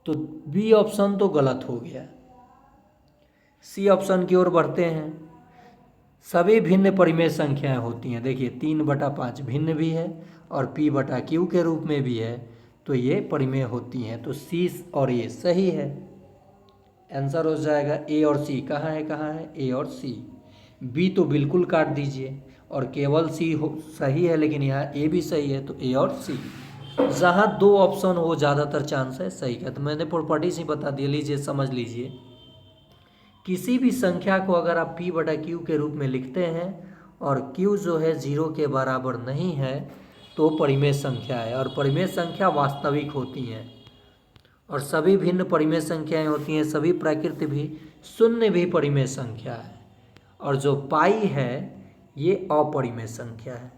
तो बी ऑप्शन तो गलत हो गया। सी ऑप्शन की ओर बढ़ते हैं। सभी भिन्न परिमेय संख्याएं होती हैं। देखिए, 3/5 भिन्न भी है और p/q के रूप में भी है, तो ये परिमेय होती हैं। तो सी और ए सही है, आंसर हो जाएगा ए और सी। कहाँ है ए और सी। बी तो बिल्कुल काट दीजिए, और केवल सी सही है, लेकिन यहाँ ए भी सही है, तो ए और सी। जहाँ 2 ऑप्शन हो ज़्यादातर चांस है सही का। तो मैंने प्रॉपर्टीज ही बता दिया, लीजिए समझ लीजिए। किसी भी संख्या को अगर आप p/q के रूप में लिखते हैं और q जो है 0 के बराबर नहीं है, तो परिमेय संख्या है, और परिमेय संख्या वास्तविक होती हैं, और सभी भिन्न परिमेय संख्याएं होती हैं। सभी प्राकृत भी, शून्य भी परिमेय संख्या है, और जो पाई है ये अपरिमेय संख्या है,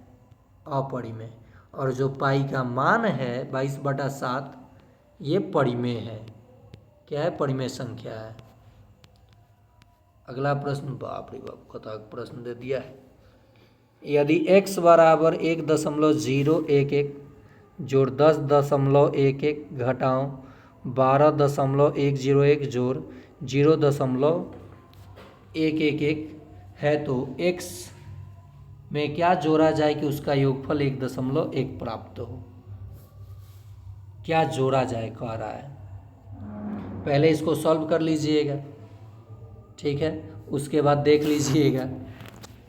अपरिमेय। और जो पाई का मान है 22/7 ये परिमेय है। क्या है? परिमेय संख्या है। अगला प्रश्न, बाप रे बाप, खतरनाक प्रश्न दे दिया है। यदि x बराबर 1.011 जोड़ 10.11 घटाओ 12.101 जोड़ 0.111 है, तो x में क्या जोड़ा जाए कि उसका योगफल 1.1 प्राप्त हो? क्या जोड़ा जाए कह रहा है। पहले इसको सॉल्व कर लीजिएगा, ठीक है, उसके बाद देख लीजिएगा।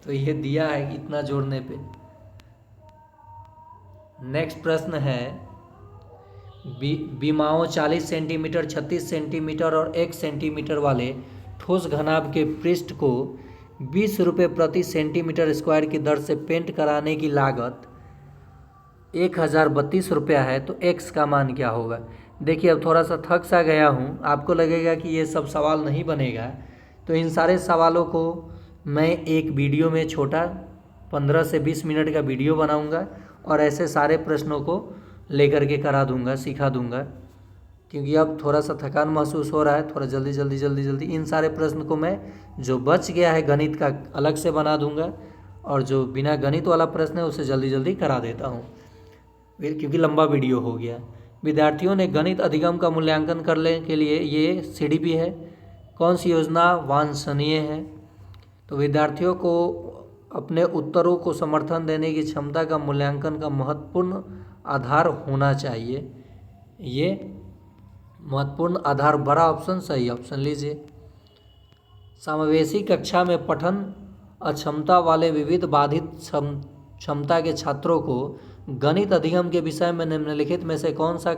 तो ये दिया है इतना जोड़ने पे। नेक्स्ट प्रश्न है, विमाओं 40 सेंटीमीटर, 36 सेंटीमीटर और 1 सेंटीमीटर वाले ठोस घनाभ के पृष्ठ को 20 रुपये प्रति सेंटीमीटर स्क्वायर की दर से पेंट कराने की लागत 1032 रुपया है, तो x का मान क्या होगा? देखिए, अब थोड़ा सा थक सा गया हूँ, आपको लगेगा कि ये सब सवाल नहीं बनेगा, तो इन सारे सवालों को मैं एक वीडियो में छोटा 15 से 20 मिनट का वीडियो बनाऊंगा, और ऐसे सारे प्रश्नों को लेकर के करा दूंगा, सिखा दूंगा, क्योंकि अब थोड़ा सा थकान महसूस हो रहा है। थोड़ा जल्दी इन सारे प्रश्न को मैं, जो बच गया है गणित का, अलग से बना दूंगा, और जो बिना गणित वाला प्रश्न है उसे जल्दी करा देता हूँ, क्योंकि लंबा वीडियो हो गया। विद्यार्थियों ने गणित अधिगम का मूल्यांकन करने के लिए ये CDP है, कौन सी योजना वांछनीय है? तो विद्यार्थियों को अपने उत्तरों को समर्थन देने की क्षमता का मूल्यांकन का महत्वपूर्ण आधार होना चाहिए। ये महत्वपूर्ण आधार, बड़ा ऑप्शन सही ऑप्शन लीजिए। समावेशी कक्षा में पठन अक्षमता वाले विविध बाधित क्षमता के छात्रों को गणित अधिगम के विषय में निम्नलिखित में से कौन सा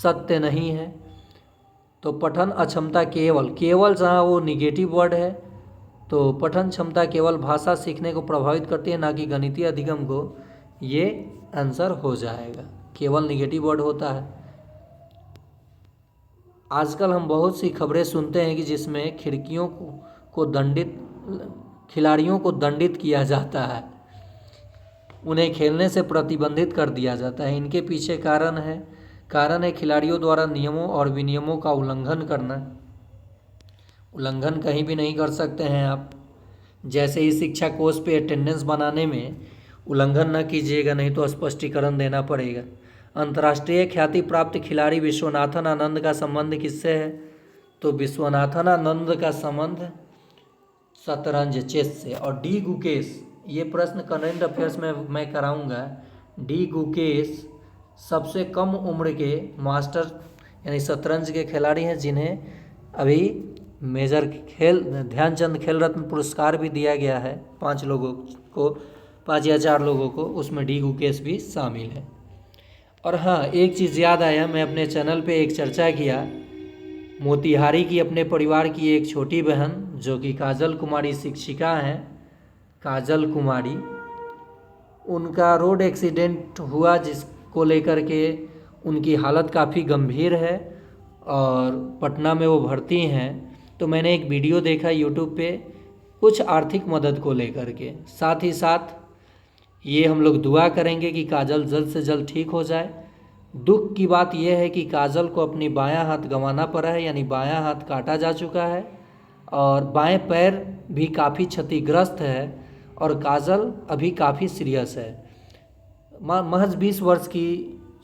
सत्य नहीं है? तो पठन अक्षमता केवल जहाँ वो निगेटिव वर्ड है, तो पठन क्षमता केवल भाषा सीखने को प्रभावित करती है, ना कि गणितीय अधिगम को। ये आंसर हो जाएगा, केवल निगेटिव वर्ड होता है। आजकल हम बहुत सी खबरें सुनते हैं कि जिसमें खिलाड़ियों को दंडित किया जाता है, उन्हें खेलने से प्रतिबंधित कर दिया जाता है। इनके पीछे कारण है खिलाड़ियों द्वारा नियमों और विनियमों का उल्लंघन करना। उल्लंघन कहीं भी नहीं कर सकते हैं आप। जैसे ही शिक्षा कोष पे अटेंडेंस बनाने में उल्लंघन न कीजिएगा, नहीं तो स्पष्टीकरण देना पड़ेगा। अंतर्राष्ट्रीय ख्याति प्राप्त खिलाड़ी विश्वनाथन आनंद का संबंध किससे है? तो विश्वनाथन आनंद का संबंध शतरंज चेस से। और डी गुकेश, ये प्रश्न करंट अफेयर्स में मैं कराऊंगा। डी गुकेश सबसे कम उम्र के मास्टर यानी शतरंज के खिलाड़ी हैं जिन्हें अभी मेजर ध्यानचंद खेल रत्न पुरस्कार भी दिया गया है 5 लोगों को, 5 या 4 लोगों को, उसमें डी गुकेश भी शामिल है। और हाँ, एक चीज़ याद आया, मैं अपने चैनल पे एक चर्चा किया, मोतिहारी की अपने परिवार की एक छोटी बहन जो कि काजल कुमारी शिक्षिका हैं, काजल कुमारी, उनका रोड एक्सीडेंट हुआ जिसको लेकर के उनकी हालत काफ़ी गंभीर है और पटना में वो भर्ती हैं। तो मैंने एक वीडियो देखा यूट्यूब पे कुछ आर्थिक मदद को लेकर के, साथ ही साथ ये हम लोग दुआ करेंगे कि काजल जल्द से जल्द ठीक हो जाए। दुख की बात यह है कि काजल को अपनी बायां हाथ गंवाना पड़ा है, यानी बायां हाथ काटा जा चुका है और बाएं पैर भी काफ़ी क्षतिग्रस्त है और काजल अभी काफ़ी सीरियस है। महज 20 वर्ष की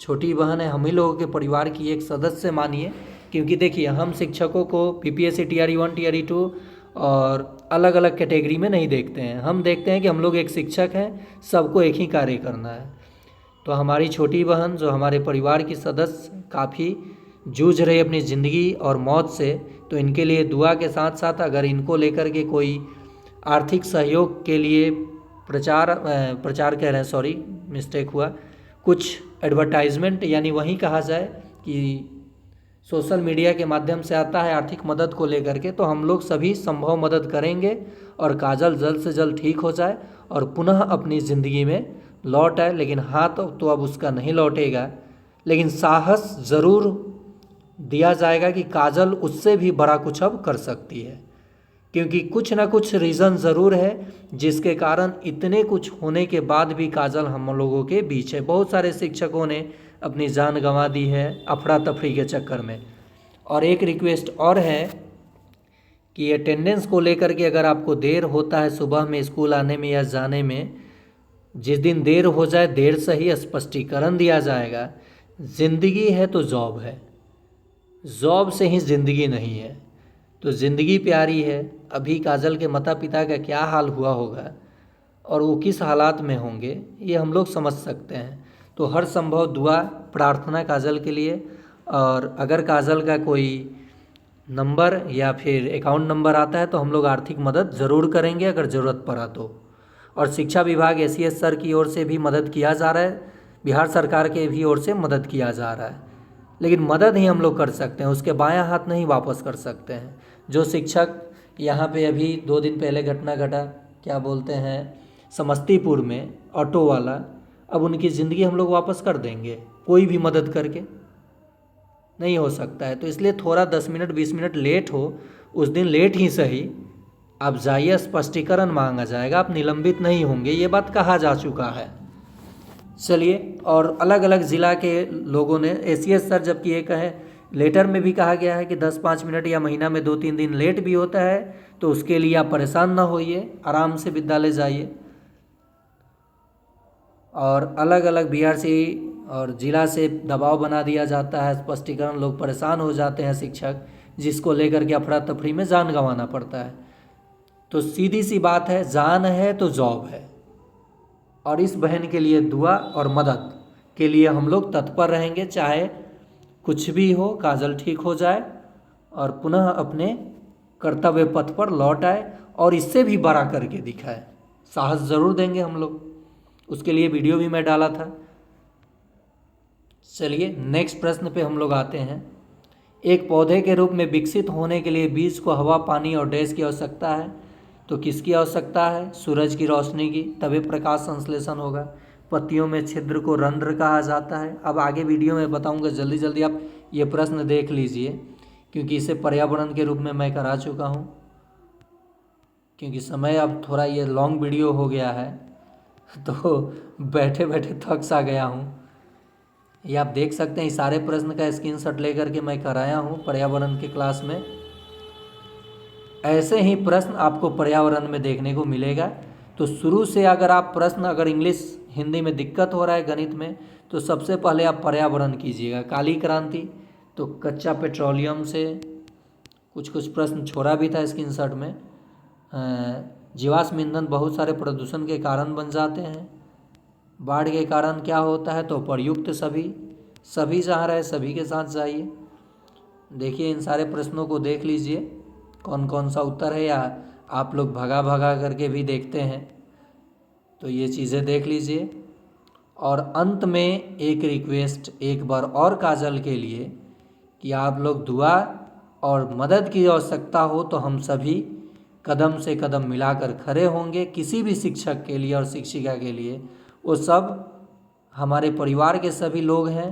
छोटी बहन है, हम ही लोगों के परिवार की एक सदस्य मानिए, क्योंकि देखिए हम शिक्षकों को पीपीएससी टीआरई 1 टीआरई 2 और अलग अलग कैटेगरी में नहीं देखते हैं। हम देखते हैं कि हम लोग एक शिक्षक हैं, सबको एक ही कार्य करना है। तो हमारी छोटी बहन जो हमारे परिवार की सदस्य काफ़ी जूझ रही अपनी ज़िंदगी और मौत से, तो इनके लिए दुआ के साथ साथ अगर इनको लेकर के कोई आर्थिक सहयोग के लिए प्रचार कह रहे हैं, सॉरी मिस्टेक हुआ, कुछ एडवर्टाइजमेंट यानी वही कहा जाए कि सोशल मीडिया के माध्यम से आता है आर्थिक मदद को लेकर के, तो हम लोग सभी संभव मदद करेंगे और काजल जल्द से जल्द ठीक हो जाए और पुनः अपनी ज़िंदगी में लौट आए। लेकिन हाथ तो अब उसका नहीं लौटेगा, लेकिन साहस ज़रूर दिया जाएगा कि काजल उससे भी बड़ा कुछ अब कर सकती है, क्योंकि कुछ ना कुछ रीज़न ज़रूर है जिसके कारण इतने कुछ होने के बाद भी काजल हम लोगों के बीच है। बहुत सारे शिक्षकों ने अपनी जान गंवा दी है अफरा तफरी के चक्कर में। और एक रिक्वेस्ट और है कि अटेंडेंस को लेकर के अगर आपको देर होता है सुबह में स्कूल आने में या जाने में, जिस दिन देर हो जाए देर से ही स्पष्टीकरण दिया जाएगा। ज़िंदगी है तो जॉब है, जॉब से ही ज़िंदगी नहीं है। तो ज़िंदगी प्यारी है। अभी काजल के माता पिता का क्या हाल हुआ होगा और वो किस हालात में होंगे ये हम लोग समझ सकते हैं। तो हर संभव दुआ प्रार्थना काजल के लिए। और अगर काजल का कोई नंबर या फिर अकाउंट नंबर आता है तो हम लोग आर्थिक मदद ज़रूर करेंगे अगर ज़रूरत पड़ा तो। और शिक्षा विभाग एसीएस सर की ओर से भी मदद किया जा रहा है, बिहार सरकार के भी ओर से मदद किया जा रहा है, लेकिन मदद ही हम लोग कर सकते हैं, उसके बायां हाथ नहीं वापस कर सकते हैं। जो शिक्षक यहाँ पे अभी 2 दिन पहले घटना घटा, क्या बोलते हैं, समस्तीपुर में ऑटो वाला, अब उनकी ज़िंदगी हम लोग वापस कर देंगे कोई भी मदद करके? नहीं हो सकता है। तो इसलिए थोड़ा 10 मिनट 20 मिनट लेट हो, उस दिन लेट ही सही, आप जाइए, स्पष्टीकरण मांगा जाएगा, आप निलंबित नहीं होंगे, ये बात कहा जा चुका है। चलिए, और अलग अलग ज़िला के लोगों ने एसीएस सर जबकि ये कहे, लेटर में भी कहा गया है कि 10-5 मिनट या महीना में 2-3 दिन लेट भी होता है तो उसके लिए आप परेशान ना होइए, आराम से विद्यालय जाइए। और अलग अलग बीआरसी और ज़िला से दबाव बना दिया जाता है, स्पष्टीकरण, लोग परेशान हो जाते हैं शिक्षक, जिसको लेकर के अफरा तफरी में जान गंवाना पड़ता है। तो सीधी सी बात है, जान है तो जॉब है। और इस बहन के लिए दुआ और मदद के लिए हम लोग तत्पर रहेंगे, चाहे कुछ भी हो, काजल ठीक हो जाए और पुनः अपने कर्तव्य पथ पर लौट आए और इससे भी बड़ा करके दिखाए। साहस ज़रूर देंगे हम लोग, उसके लिए वीडियो भी मैं डाला था। चलिए नेक्स्ट प्रश्न पे हम लोग आते हैं। एक पौधे के रूप में विकसित होने के लिए बीज को हवा, पानी और डैश की आवश्यकता है, तो किसकी आवश्यकता है? सूरज की रोशनी की, तभी प्रकाश संश्लेषण होगा। पत्तियों में छिद्र को रंध्र कहा जाता है। अब आगे वीडियो में बताऊंगा, जल्दी जल्दी आप ये प्रश्न देख लीजिए, क्योंकि इसे पर्यावरण के रूप में मैं करा चुका हूँ। क्योंकि समय अब थोड़ा ये लॉन्ग वीडियो हो गया है तो बैठे बैठे थक सा गया हूँ। ये आप देख सकते हैं, इस सारे प्रश्न का स्क्रीनशॉट लेकर के मैं कराया हूँ पर्यावरण के क्लास में। ऐसे ही प्रश्न आपको पर्यावरण में देखने को मिलेगा। तो शुरू से अगर आप प्रश्न अगर इंग्लिश हिंदी में दिक्कत हो रहा है गणित में, तो सबसे पहले आप पर्यावरण कीजिएगा। काली क्रांति, तो कच्चा पेट्रोलियम से कुछ कुछ प्रश्न छोड़ा भी था स्क्रीनशॉट में। जीवाश्म ईंधन बहुत सारे प्रदूषण के कारण बन जाते हैं। बाढ़ के कारण क्या होता है, तो प्रयुक्त सभी जहाँ रहे सभी के साथ जाइए। देखिए इन सारे प्रश्नों को देख लीजिए कौन कौन सा उत्तर है, या आप लोग भगा भगा करके भी देखते हैं, तो ये चीज़ें देख लीजिए। और अंत में एक रिक्वेस्ट एक बार और काजल के लिए कि आप लोग दुआ और मदद की आवश्यकता हो तो हम सभी कदम से कदम मिलाकर खड़े होंगे किसी भी शिक्षक के लिए और शिक्षिका के लिए। वो सब हमारे परिवार के सभी लोग हैं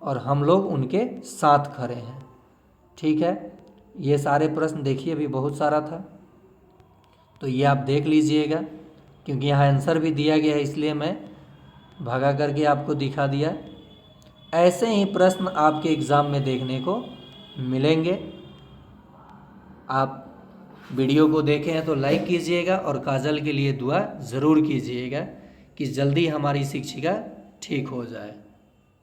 और हम लोग उनके साथ खड़े हैं। ठीक है, ये सारे प्रश्न देखिए भी बहुत सारा था, तो ये आप देख लीजिएगा, क्योंकि यहाँ आंसर भी दिया गया है इसलिए मैं भगा करके आपको दिखा दिया। ऐसे ही प्रश्न आपके एग्ज़ाम में देखने को मिलेंगे। आप वीडियो को देखे हैं तो लाइक कीजिएगा और काजल के लिए दुआ ज़रूर कीजिएगा कि जल्दी हमारी शिक्षिका ठीक हो जाए।